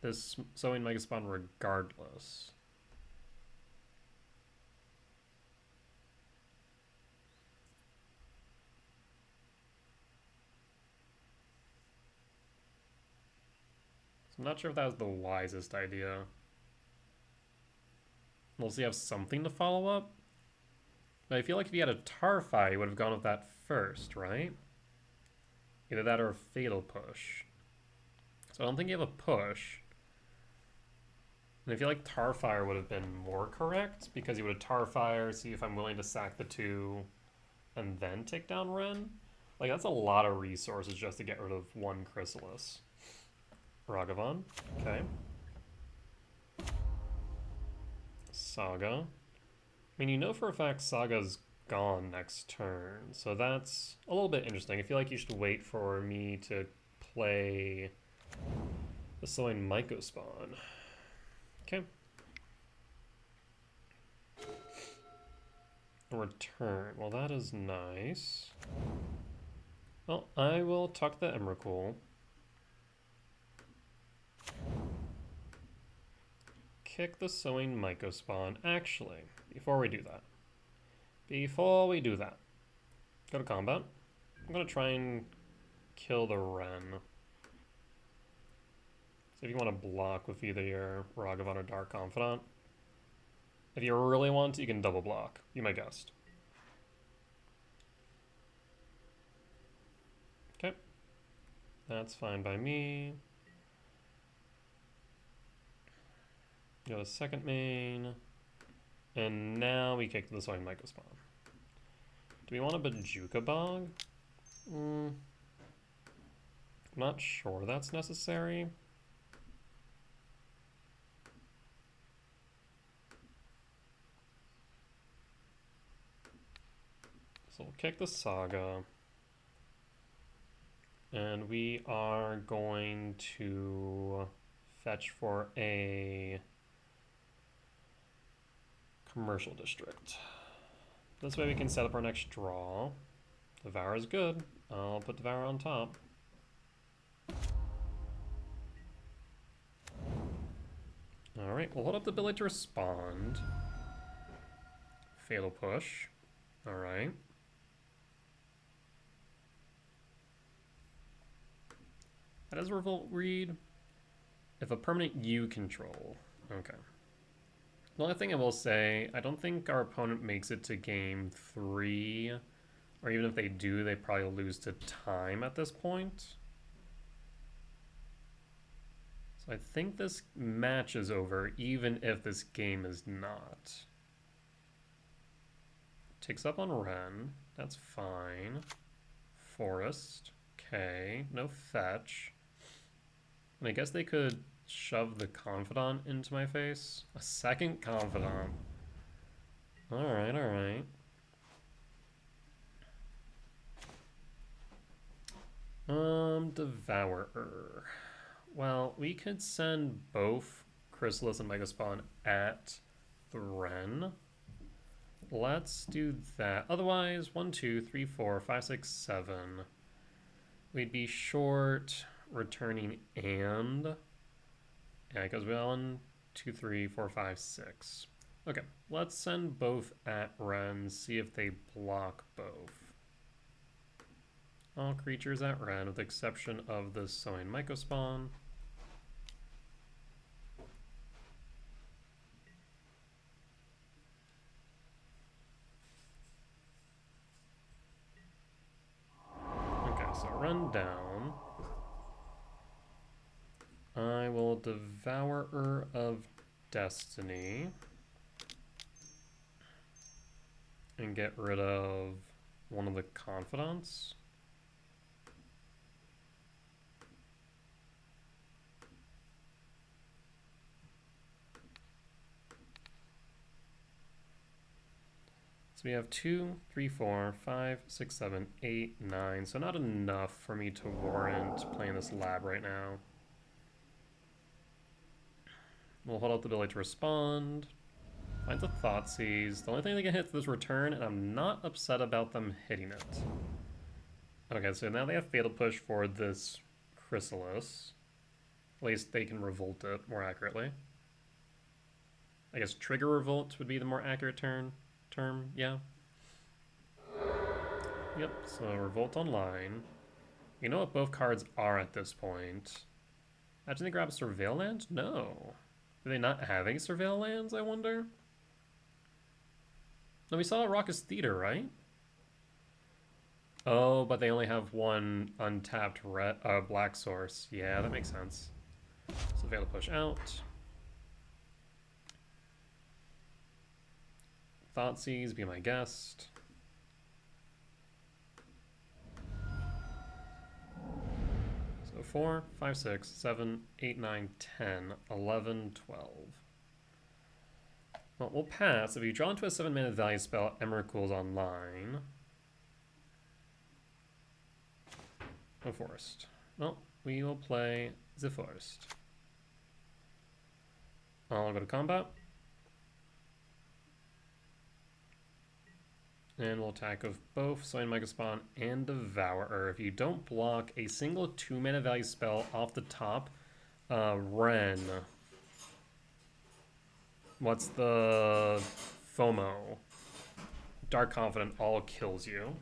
this Sowing Mega Spawn regardless. I'm not sure if that was the wisest idea. We'll see, have something to follow up. But I feel like if you had a Tarfai, you would have gone with that first, right? Either that or a Fatal Push. So I don't think you have a push. And I feel like Tarfire would have been more correct, because you would have Tarfire, see if I'm willing to sack the 2, and then take down Ren. Like, that's a lot of resources just to get rid of 1 Chrysalis. Ragavan, okay. Saga. I mean, you know for a fact Saga's gone next turn, so that's a little bit interesting. I feel like you should wait for me to play the Sowing Myco Spawn. Okay. Return. Well, that is nice. Well, I will tuck the Emrakul. Kick the Sowing Myco Spawn. Actually, before we do that, go to combat. I'm going to try and kill the Ren. So if you want to block with either your Ragavan or Dark Confidant, if you really want to, you can double block. Be my guest. Okay. That's fine by me. Go to second main. And now we kick to the Sowing Myco Spawn. Do we want a Bajuka Bog? I'm not sure that's necessary. So we'll kick the Saga. And we are going to fetch for a commercial district. This way we can set up our next draw. Devour is good. I'll put Devour on top. Alright, we'll hold up the ability to respond. Fatal Push. Alright. How does Revolt read? If a permanent you control. Okay. The only thing I will say, I don't think our opponent makes it to game 3, or even if they do, they probably lose to time at this point. So I think this match is over, even if this game is not. Takes up on Ren, that's fine. Forest, okay, no fetch. And I guess they could shove the Confidant into my face. A second Confidant. Alright, alright. Devourer. Well, we could send both Chrysalis and Megaspawn at the Wren. Let's do that. Otherwise, 1, 2, 3, 4, 5, 6, 7. We'd be short returning and... Yeah, it goes 1, 2, 3, 4, 5, 6. Okay, let's send both at Wren, see if they block both. All creatures at Wren, with the exception of the Sowing Mycospawn. Okay, so run down. I will Devourer of Destiny and get rid of one of the Confidants. So we have 2, 3, 4, 5, 6, 7, 8, 9. So not enough for me to warrant playing this lab right now. We'll hold out the ability to respond. Finds a Thoughtseize. The only thing they can hit is this return, and I'm not upset about them hitting it. Okay, so now they have Fatal Push for this Chrysalis. At least they can Revolt it more accurately. I guess Trigger Revolt would be the more accurate term, yeah. Yep, so Revolt online. You know what both cards are at this point. Imagine they grab a Surveil Land? No. Do they not have any Surveil Lands, I wonder? No, we saw a Raucous Theater, right? Oh, but they only have one untapped black source. Yeah, that makes sense. So Fatal Push out. Thoughtseize, be my guest. So 4, 5, 6, 7, 8, 9, 10, 11, 12. Well, we'll pass. If you draw into a 7-mana value spell, Emrakul's online. No forest. Well, we will play the forest. I'll go to combat. And we'll attack with both Sowing Mycospawn and Devourer. If you don't block a single 2-mana value spell off the top, Wren. What's the FOMO? Dark Confidant all kills you.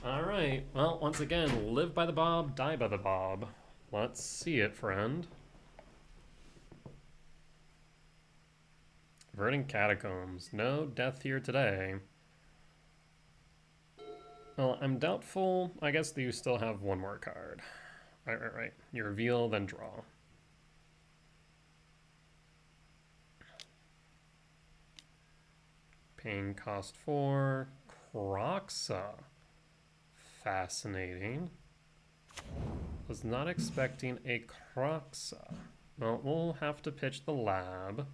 Alright, well, once again, live by the bob, die by the bob. Let's see it, friend. Verdant Catacombs. No death here today. Well, I'm doubtful. I guess you still have one more card. Right. You reveal, then draw. Paying cost 4. Kroxa. Fascinating. Was not expecting a Kroxa. Well, we'll have to pitch the lab.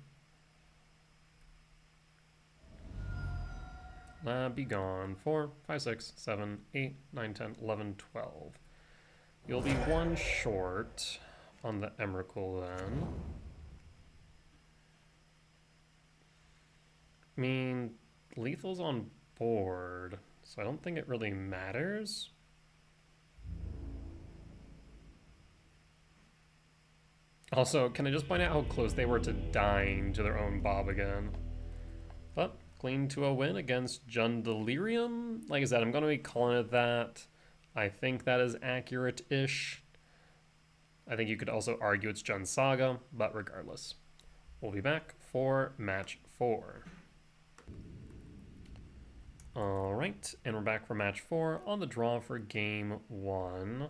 Lab be gone. 4, 5, 6, 7, 8, 9, 10, 11, 12. You'll be one short on the Emrakul then. I mean, lethal's on board, so I don't think it really matters. Also, can I just point out how close they were to dying to their own Bob again? But clean to a win against Jund Delirium. Like I said, I'm going to be calling it that. I think that is accurate-ish. I think you could also argue it's Jund Saga, but regardless. We'll be back for match 4. Alright, and we're back for match 4 on the draw for game 1.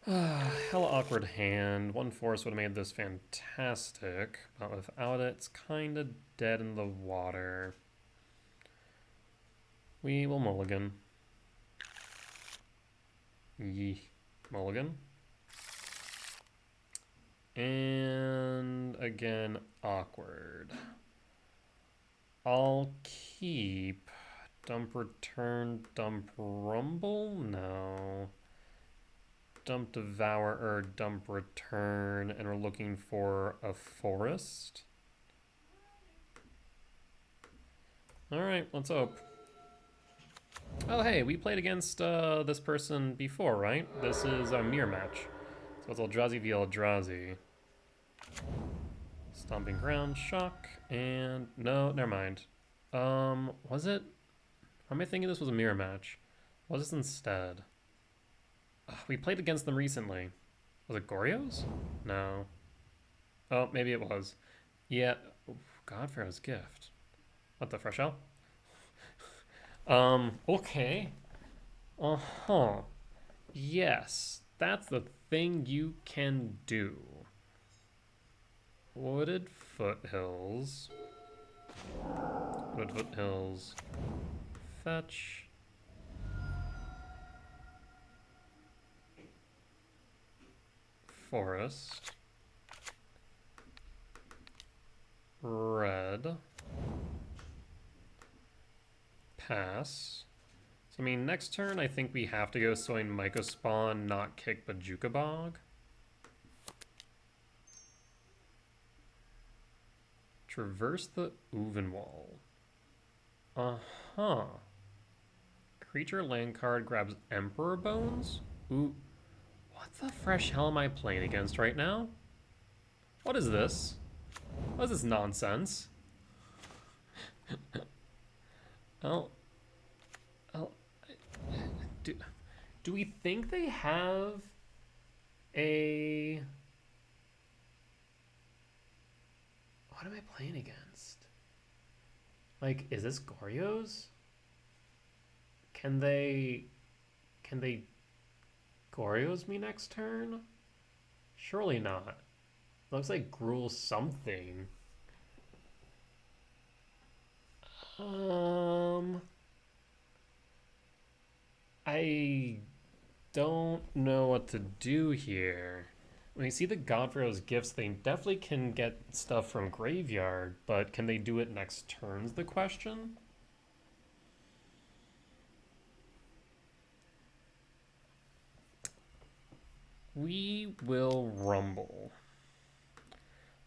Hella awkward hand. One force would have made this fantastic, but without it, it's kind of dead in the water. We will mulligan. Yee. Mulligan. And again, awkward. I'll keep dump return, dump rumble? No. Dump devour or dump return, and we're looking for a forest. Alright, let's hope. Oh hey, we played against this person before, right? This is a mirror match. So it's Eldrazi v Eldrazi. Stomping ground, shock, and no, never mind. Was it? How am I thinking this was a mirror match? What is this instead? We played against them recently. Was it Goryo's? No. Oh, maybe it was. Yeah. God Pharaoh's gift. What the fresh hell? Okay. Uh-huh. Yes, that's the thing you can do. Wooded Foothills. Wooded Foothills. Fetch. Forest. Red. Pass. So, I mean, next turn I think we have to go Soin Myco Spawn, not kick Bajuka Bog. Traverse the Uvenwall. Uh-huh. Creature land card grabs Emperor Bones? Ooh. What the fresh hell am I playing against right now? What is this? What is this nonsense? Oh. Do we think they have a... What am I playing against? Like, is this Goryo's? Can they Goryo's me next turn? Surely not. Looks like Gruul something. I don't know what to do here. When you see the God Pharaoh's gifts, they definitely can get stuff from graveyard, but can they do it next turn's the question? We will rumble.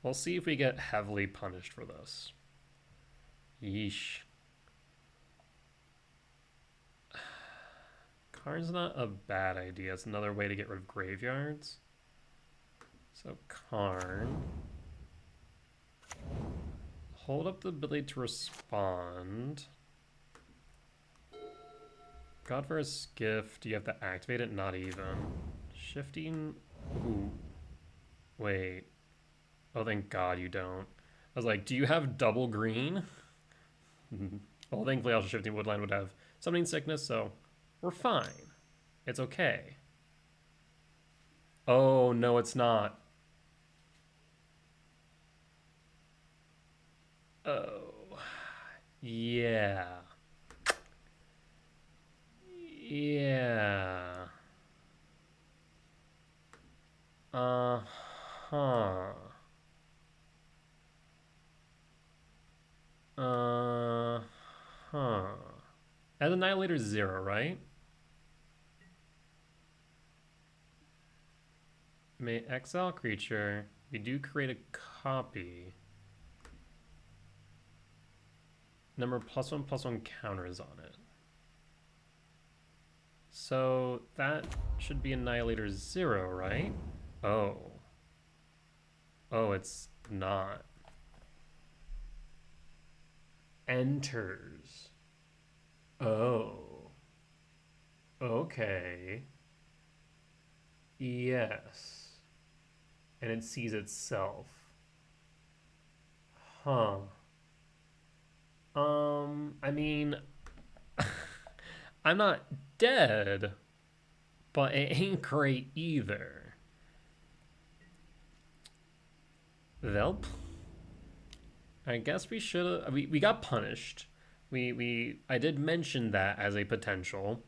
We'll see if we get heavily punished for this. Yeesh. Karn's not a bad idea. It's another way to get rid of graveyards. So Karn. Hold up the ability to respond. Godfar's gift. You have to activate it? Not even. Shifting. Ooh. Wait. Oh, thank God you don't. I was like, do you have double green? Well, thankfully also Shifting Woodline would have Summoning Sickness, so we're fine. It's okay. Oh, no, it's not. Oh. Yeah. Yeah. Uh-huh. Uh-huh. As Annihilator 0, right? May exile creature. We do create a copy. Number +1/+1 counters on it. So that should be Annihilator 0, right? Oh. Oh, it's not. Enters. Oh. Okay. Yes. And it sees itself. Huh. I mean, I'm not dead, but it ain't great either. Velp? I guess we should have... We got punished. I did mention that as a potential.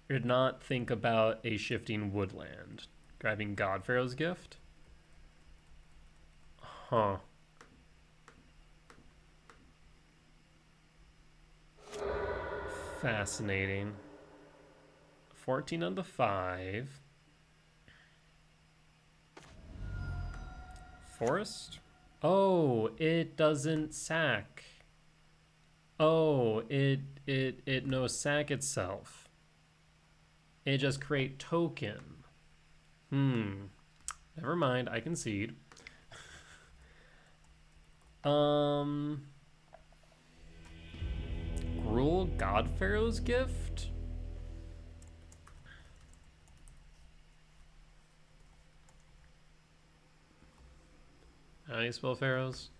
Did not think about a shifting woodland. Grabbing Godpharaoh's Gift? Huh. Fascinating. 14 on the 5. Forest? Oh, it doesn't sack. Oh, it no sack itself. It just create token. Never mind, I concede. Gruul Godpharaoh's Gift? How do you spell pharaohs?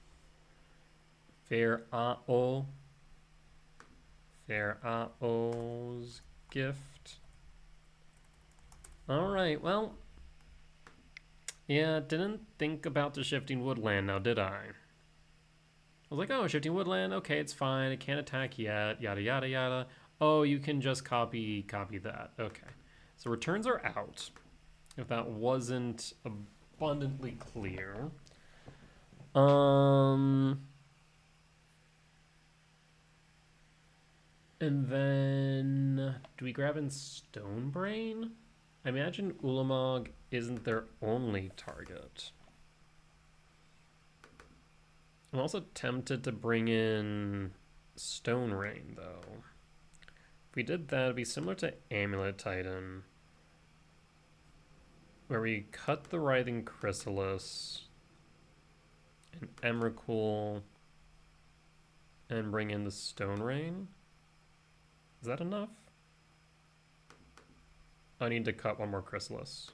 Pharaoh. Pharaoh's Gift. Alright, well. Yeah, didn't think about the shifting woodland now, did I? I was like, oh, shifting woodland, okay, it's fine. It can't attack yet, yada, yada, yada. Oh, you can just copy that. Okay. So returns are out. If that wasn't abundantly clear. And then, do we grab in Stonebrain? I imagine Ulamog isn't their only target. I'm also tempted to bring in Stone Rain, though. If we did that, it'd be similar to Amulet Titan, where we cut the Writhing Chrysalis and Emrakul and bring in the Stone Rain. Is that enough? I need to cut one more Chrysalis.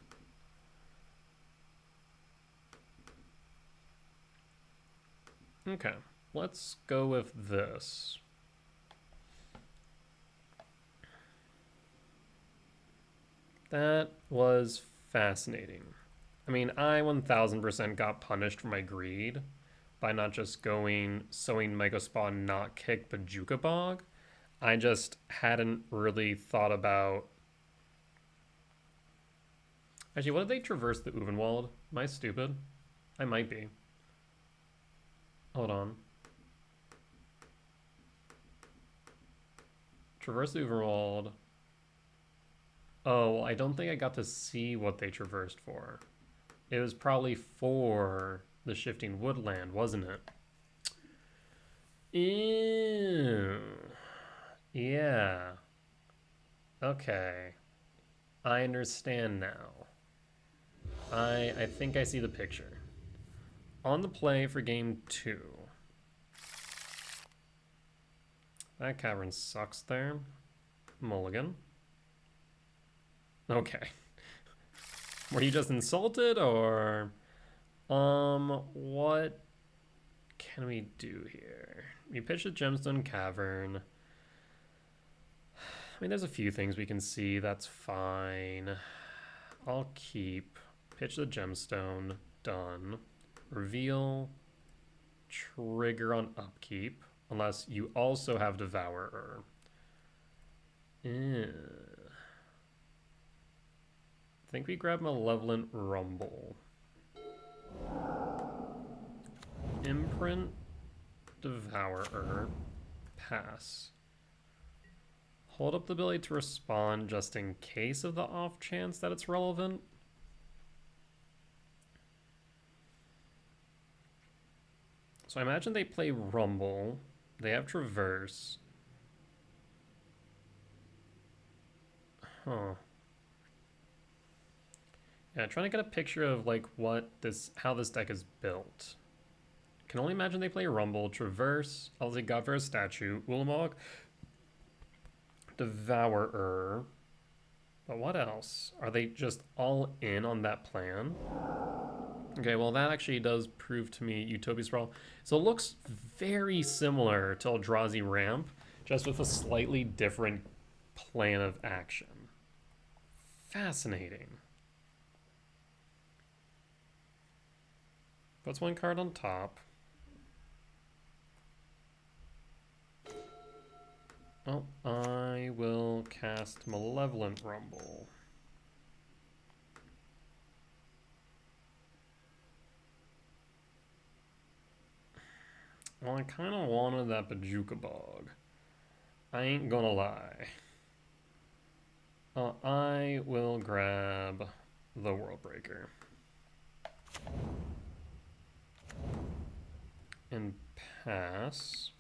Okay, let's go with this. That was fascinating. I mean, I 1000% got punished for my greed by not just going sowing Megaspawn, not kick Bajuka Bog. I just hadn't really thought about... Actually, what did they traverse the Uvenwald? Am I stupid? I might be. Hold on. Traverse the Uvenwald. Oh, well, I don't think I got to see what they traversed for. It was probably for the shifting woodland, wasn't it? Ew. Yeah. Okay. I understand now. I think I see the picture. On the play for game 2. That cavern sucks there. Mulligan. Okay. Were you just insulted, or... what can we do here? We pitch the Gemstone Cavern. I mean, there's a few things we can see. That's fine. I'll keep. Pitch the Gemstone. Done. Reveal. Trigger on upkeep. Unless you also have Devourer. I think we grab Malevolent Rumble. Imprint. Devourer. Pass. Hold up the ability to respond just in case of the off chance that it's relevant. So I imagine they play Rumble. They have Traverse. Huh. Yeah, trying to get a picture of like how this deck is built. Can only imagine they play Rumble, Traverse, Eldrazi Godpharaoh Statue, Ulamog, Devourer. But what else? Are they just all in on that plan? Okay, well that actually does prove to me Utopia Sprawl. So it looks very similar to Eldrazi Ramp, just with a slightly different plan of action. Fascinating. Puts one card on top. Oh, I will cast Malevolent Rumble. Well, I kind of wanted that Bajuka Bog. I ain't gonna lie. I will grab the World Breaker. And pass.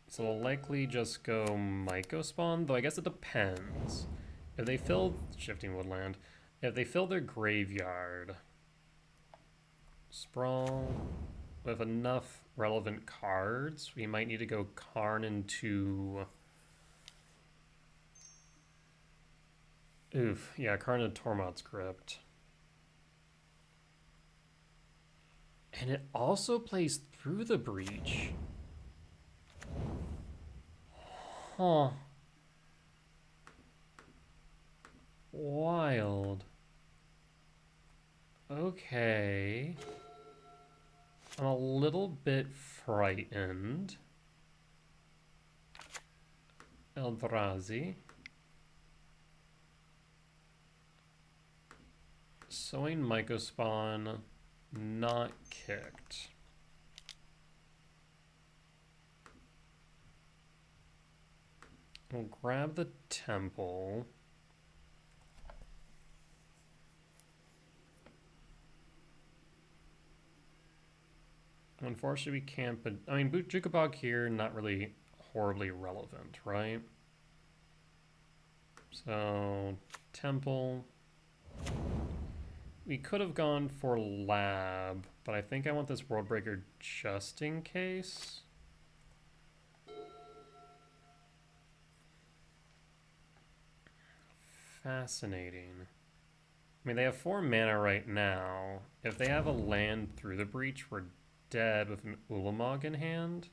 So they'll likely just go Myco Spawn, though I guess it depends. If they fill Shifting Woodland, if they fill their graveyard, Sprawl, with enough relevant cards, we might need to go Karn into... Oof, yeah, Karn into Tormod's Crypt. And it also plays through the Breach. Huh. Wild. Okay. I'm a little bit frightened. Eldrazi. Sowing Mycospawn, not kicked. We'll grab the temple. Unfortunately, we can't, but I mean, Jukabog here, not really horribly relevant, right? So, temple. We could have gone for lab, but I think I want this World Breaker just in case. Fascinating. I mean, they have 4 mana right now. If they have a land through the breach, we're dead with an Ulamog in hand.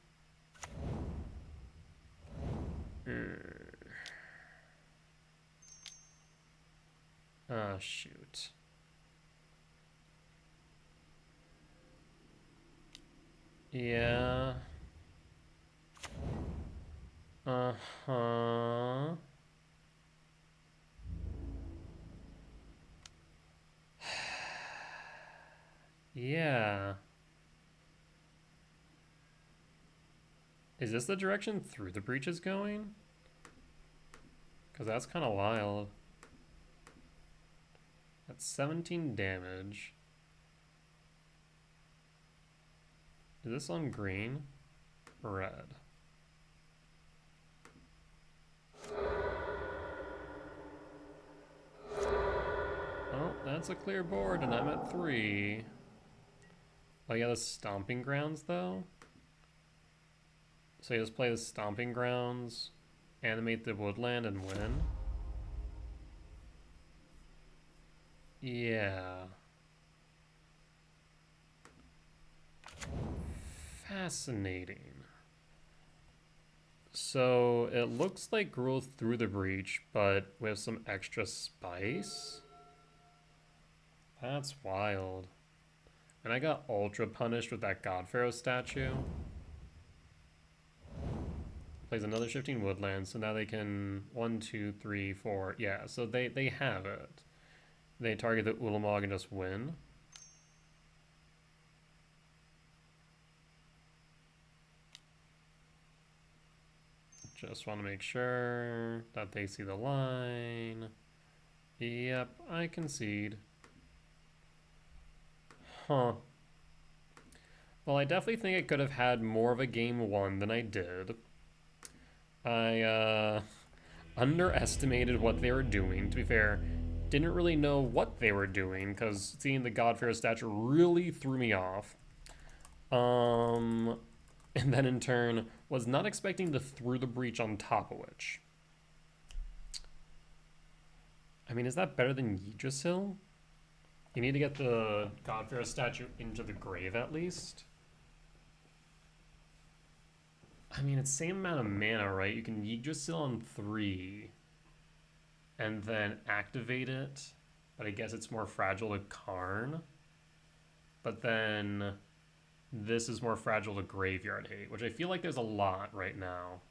Ah, shoot. Yeah. Uh-huh. Yeah. Is this the direction through the breach is going? Because that's kind of wild. That's 17 damage. Is this on green? Red. Oh, that's a clear board and I'm at 3. Oh yeah, the Stomping Grounds though? So you just play the Stomping Grounds, animate the woodland, and win? Yeah. Fascinating. So it looks like Gruul through the breach, but with some extra spice? That's wild. And I got ultra punished with that God Pharaoh statue. Plays another Shifting Woodland, so now they can 1, 2, 3, 4. Yeah, so they have it. They target the Ulamog and just win. Just want to make sure that they see the line. Yep, I concede. Huh. Well, I definitely think I could have had more of a game 1 than I did. I underestimated what they were doing. To be fair, didn't really know what they were doing because seeing the God Pharaoh statue really threw me off. And then in turn, was not expecting to through the breach on top of which. I mean, is that better than Yggdrasil? You need to get the God Pharaoh statue into the grave at least. I mean, it's same amount of mana, right? You can Yggdrasil on 3 and then activate it, but I guess it's more fragile to Karn. But then this is more fragile to graveyard hate, which I feel like there's a lot right now.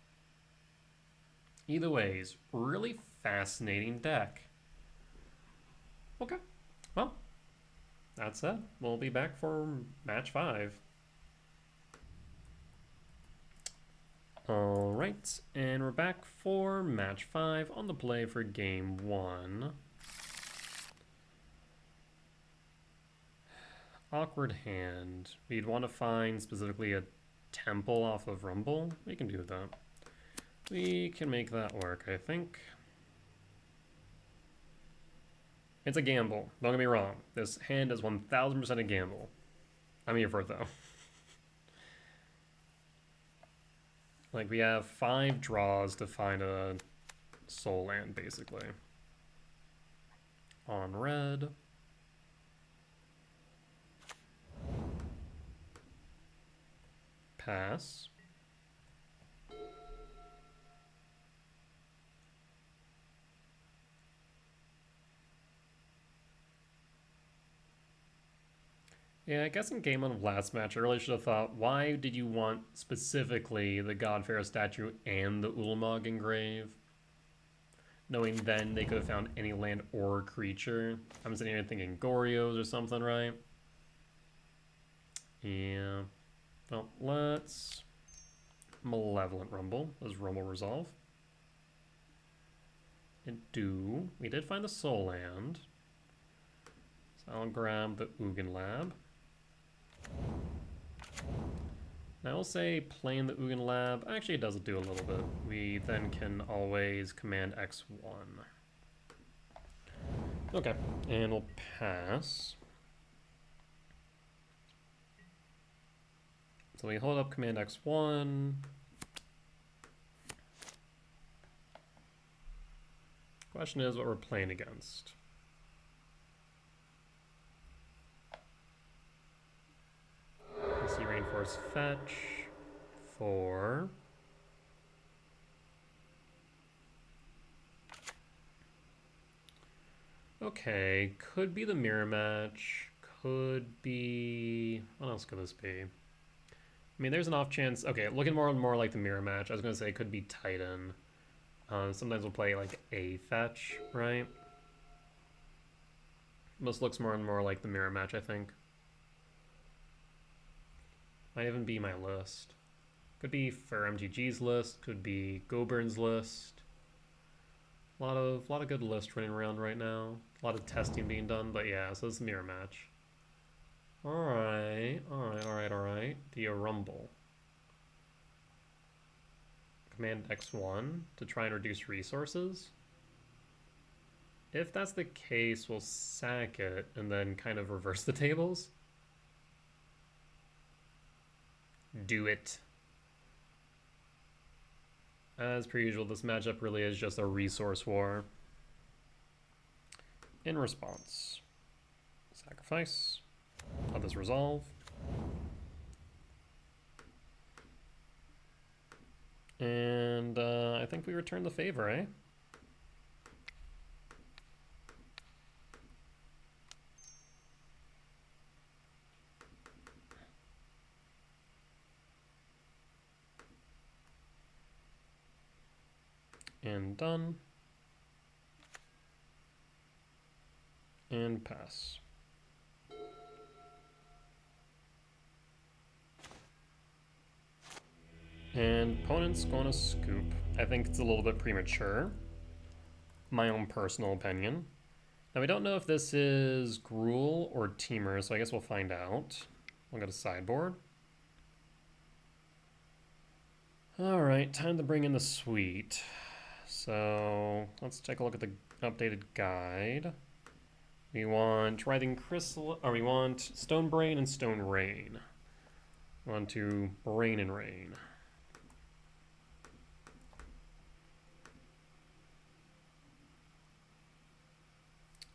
Either ways, really fascinating deck. Okay, well, that's it. We'll be back for match 5. Alright, and we're back for match 5 on the play for game 1. Awkward hand. We'd want to find specifically a temple off of Rumble. We can do that. We can make that work, I think. It's a gamble. Don't get me wrong. This hand is 1000% a gamble. I'm here for it, though. Like, we have 5 draws to find a soul land, basically. On red. Pass. Yeah, I guess in game 1 of last match, I really should have thought, why did you want specifically the Godfair statue and the Ulamog engrave? Knowing then they could have found any land or creature. I'm sitting here thinking Gorios or something, right? Yeah. Well, let's Malevolent Rumble. Does Rumble resolve? And we did find the soul land. So I'll grab the Ugin Lab. Now I will say playing the Ugin Lab, actually it does do a little bit. We then can always command X1. Okay, and we'll pass. So we hold up command X1. Question is what we're playing against. Let's see, reinforce fetch for okay, could be the mirror match, could be, what else could this be? I mean, there's an off chance. Okay, looking more and more like the mirror match. I was gonna say it could be Titan. Sometimes we'll play like a fetch, right? This looks more and more like the mirror match, I think. Might even be my list. Could be for MTG's list. Could be Gobern's list. A lot of good lists running around right now. A lot of testing being done, but yeah. So it's a mirror match. All right. The Rumble. Command X1 to try and reduce resources. If that's the case, we'll sack it and then kind of reverse the tables. Do it. As per usual, this matchup really is just a resource war. In response, sacrifice. Let this resolve. And I think we return the favor, eh? And done. And pass. And opponent's going to scoop. I think it's a little bit premature. My own personal opinion. Now we don't know if this is Gruul or Teamer, so I guess we'll find out. We'll go to sideboard. Alright, time to bring in the suite. So let's take a look at the updated guide. We want Writhing Crystal, or we want Stone Brain and Stone Rain. We want to Brain and Rain.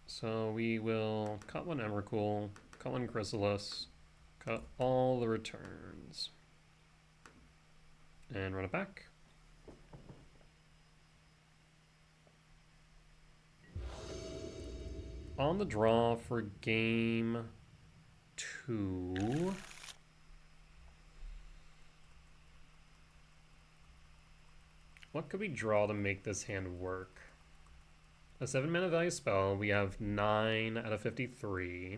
So we will cut one Emrakul, cut one Chrysalis, cut all the returns, and run it back. On the draw for game 2, What could we draw to make this hand work? A 7-mana value spell. We have 9 out of 53.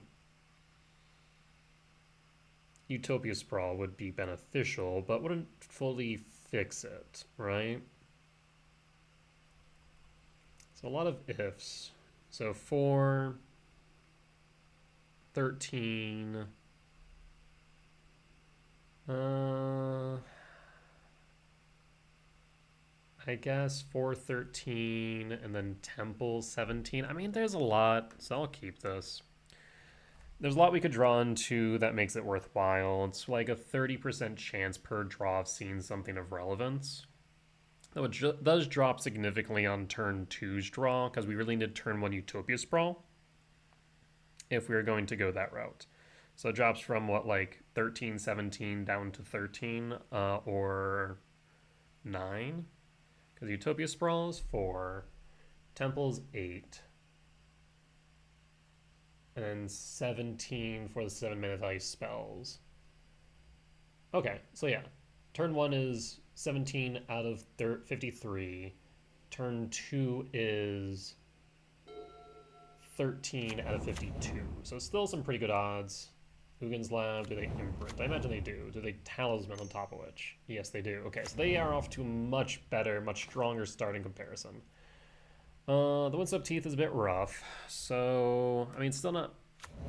Utopia Sprawl would be beneficial, but wouldn't fully fix it, right? So a lot of ifs. So 4, 13. I guess 4, 13, and then Temple 17. I mean, there's a lot, so I'll keep this. There's a lot we could draw into that makes it worthwhile. It's like a 30% chance per draw of seeing something of relevance. Though it does drop significantly on turn 2's draw, because we really need turn 1 Utopia Sprawl if we were going to go that route. So it drops from, what, like 13, 17 down to 13, or 9? Because Utopia Sprawl is 4, Temple's 8, and then 17 for the 7-mana value spells. Okay, so yeah. Turn 1 is 17 out of 53. Turn 2 is 13 out of 52. So still some pretty good odds. Ugin's Lab, do they imprint? I imagine they do. Do they Talisman on top of which? Yes, they do. Okay, so they are off to a much better, much stronger start in comparison. The Windswept Teeth is a bit rough. So, I mean, still not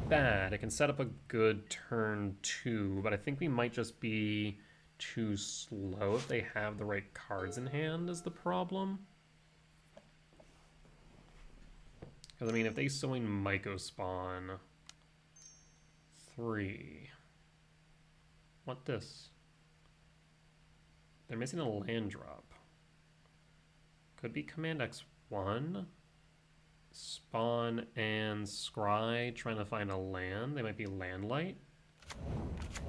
bad. It can set up a good turn 2, but I think we might just be too slow if they have the right cards in hand is the problem. Because, I mean, if they Sowing Mycospawn 3. What this? They're missing a land drop. Could be Command X1. Spawn and Scry trying to find a land. They might be Landlight.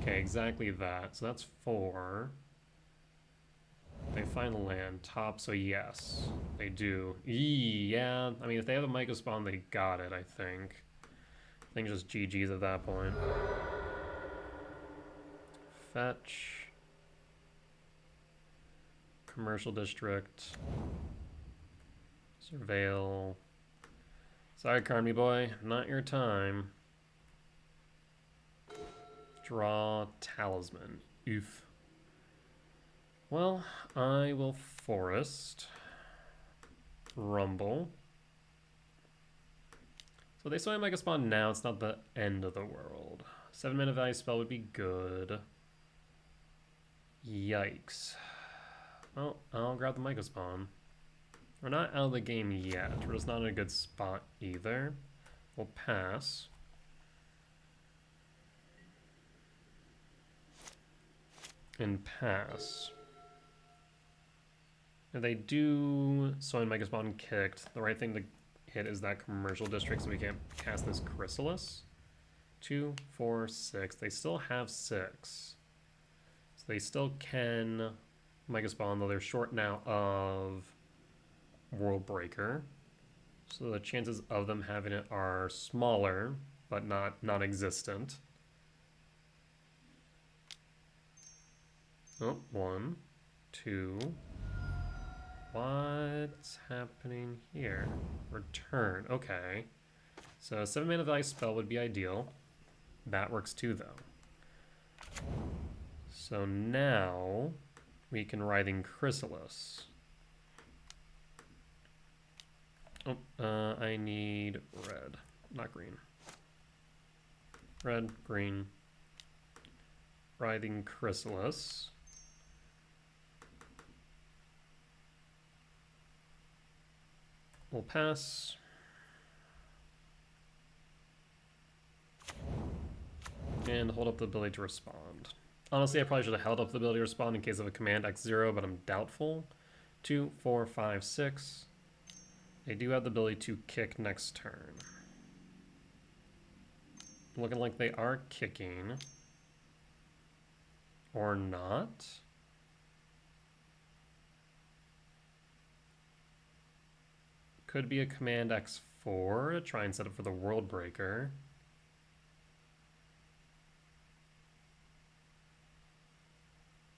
Okay, exactly that. So that's 4. They find land. Top, so yes. They do. Yeah. I mean, if they have a Mycospawn, they got it, I think. I think just GG's at that point. Fetch. Commercial District. Surveil. Sorry, Carmy boy. Not your time. Draw Talisman. Oof. Well, I will Forest. Rumble. So they saw Mycospawn now. It's not the end of the world. 7-mana value spell would be good. Yikes. Well, I'll grab the Mycospawn. We're not out of the game yet. We're just not in a good spot either. We'll pass. And pass. If they do Soin Mycospawn kicked, the right thing to hit is that Commercial District so we can't cast this Chrysalis. 2, 4, 6. They still have 6. So they still can Mycospawn, though they're short now of World Breaker. So the chances of them having it are smaller, but not non-existent. Oh, 1, 2. What's happening here? Return. Okay. So a 7-mana value spell would be ideal. That works too, though. So now we can Writhing Chrysalis. Oh, I need red, not green. Red, green. Writhing Chrysalis. We'll pass. And hold up the ability to respond. Honestly, I probably should have held up the ability to respond in case of a Command X0, but I'm doubtful. 2, 4, 5, 6. They do have the ability to kick next turn. Looking like they are kicking. Or not. Could be a Command X4 to try and set up for the World Breaker.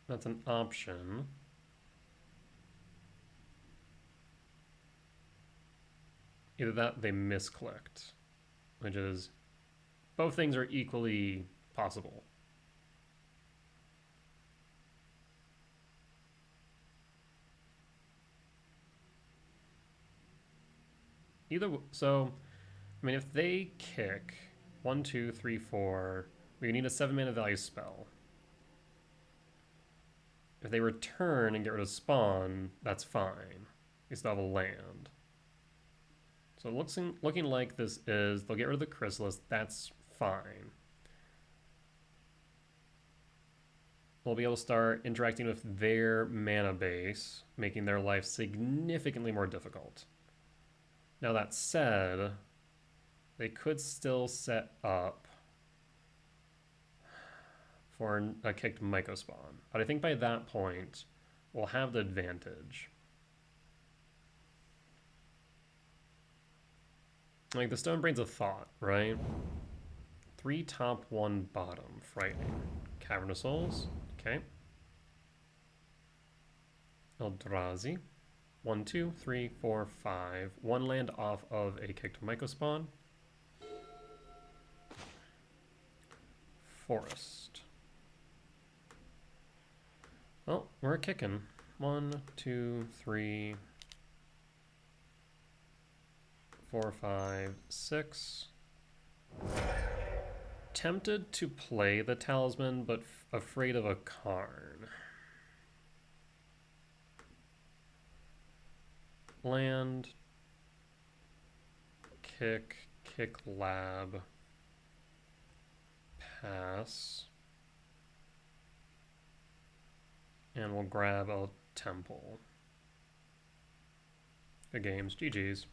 That's an option. Either that, they misclicked, which is both things are equally possible. So, I mean, if they kick 1, 2, 3, 4, we need a 7-mana value spell. If they return and get rid of spawn, that's fine. We still have a land. So looking like this is, they'll get rid of the Chrysalis, that's fine. We'll be able to start interacting with their mana base, making their life significantly more difficult. Now that said, they could still set up for a kicked Myco spawn. But I think by that point, we'll have the advantage. Like the Stone Brain's a thought, right? 3 top, 1 bottom. Frightening. Cavernous Souls. Okay. Eldrazi. 1, 2, 3, 4, 5. 1 land off of a kicked Myco spawn. Forest. Well, we're kicking. 1, 2, 3, 4, 5, 6. Tempted to play the Talisman, but afraid of a Karn. Land. Kick lab. Pass. And we'll grab a temple. Good games. GG's.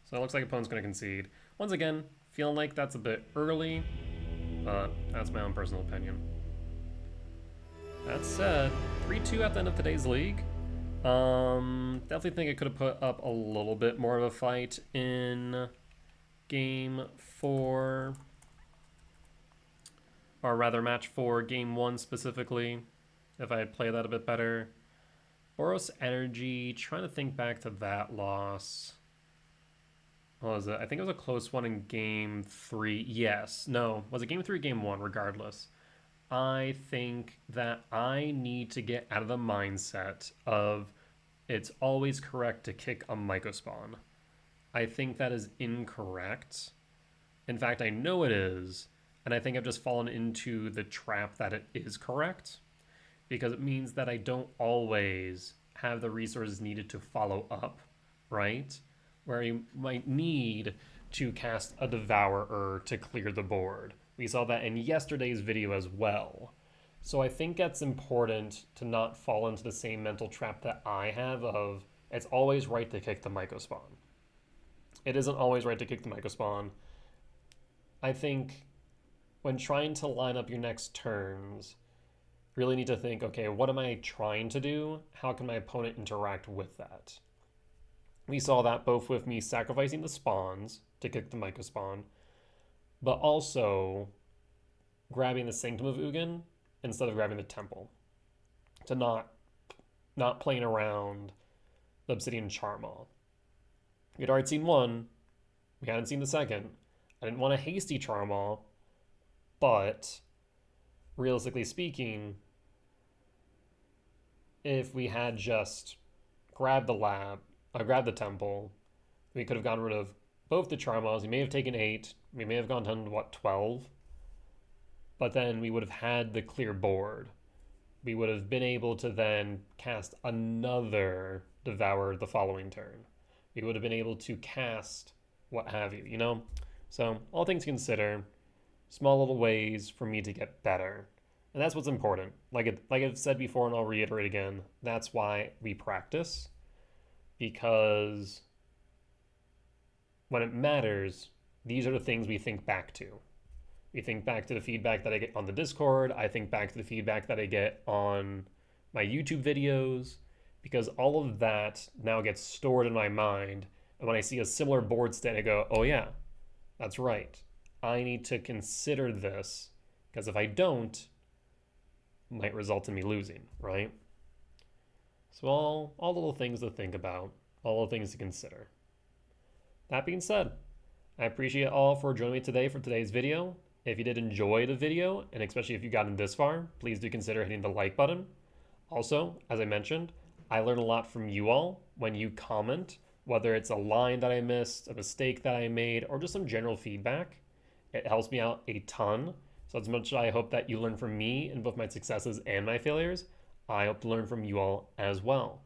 So it looks like opponent's going to concede. Once again, feeling like that's a bit early, but that's my own personal opinion. That said, 3-2 at the end of today's league. Definitely think I could have put up a little bit more of a fight in game 4. Or rather, match 4, game 1 specifically, if I had played that a bit better. Boros Energy, trying to think back to that loss. What was it? I think it was a close one in game 3. Yes. No. Was it game 3 or game 1? Regardless. I think that I need to get out of the mindset of it's always correct to kick a Myco spawn. I think that is incorrect. In fact, I know it is. And I think I've just fallen into the trap that it is correct. Because it means that I don't always have the resources needed to follow up, right? Where you might need to cast a Devourer to clear the board. We saw that in yesterday's video as well. So I think it's important to not fall into the same mental trap that I have of it's always right to kick the Myco spawn. It isn't always right to kick the Myco spawn. I think when trying to line up your next turns, really need to think, okay, what am I trying to do? How can my opponent interact with that? We saw that both with me sacrificing the spawns to kick the Myco spawn, but also grabbing the Sanctum of Ugin instead of grabbing the Temple. To not playing around the Obsidian Charmaw. We'd already seen one. We hadn't seen the second. I didn't want a hasty Charmaw, but realistically speaking, if we had just grabbed the temple, we could have gotten rid of both the Charmaws. We may have taken 8. We may have gone down to, 12? But then we would have had the clear board. We would have been able to then cast another Devour the following turn. We would have been able to cast what have you, you know? So, all things considered, small little ways for me to get better. And that's what's important. Like I've said before, and I'll reiterate again, that's why we practice. Because when it matters, these are the things we think back to. We think back to the feedback that I get on the Discord. I think back to the feedback that I get on my YouTube videos, because all of that now gets stored in my mind. And when I see a similar board state, I go, oh yeah, that's right. I need to consider this, because if I don't, it might result in me losing, right? So all little things to think about, all little things to consider. That being said, I appreciate all for joining me today for today's video. If you did enjoy the video, and especially if you gotten this far, please do consider hitting the like button. Also, as I mentioned, I learn a lot from you all when you comment, whether it's a line that I missed, a mistake that I made, or just some general feedback. It helps me out a ton. So as much as I hope that you learn from me in both my successes and my failures, I hope to learn from you all as well.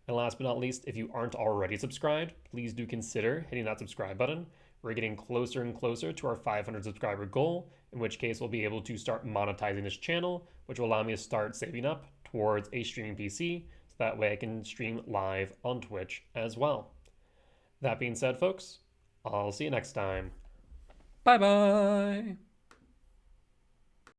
And last but not least, if you aren't already subscribed, please do consider hitting that subscribe button. We're getting closer and closer to our 500 subscriber goal, in which case we'll be able to start monetizing this channel, which will allow me to start saving up towards a streaming PC, so that way I can stream live on Twitch as well. That being said, folks, I'll see you next time. Bye bye!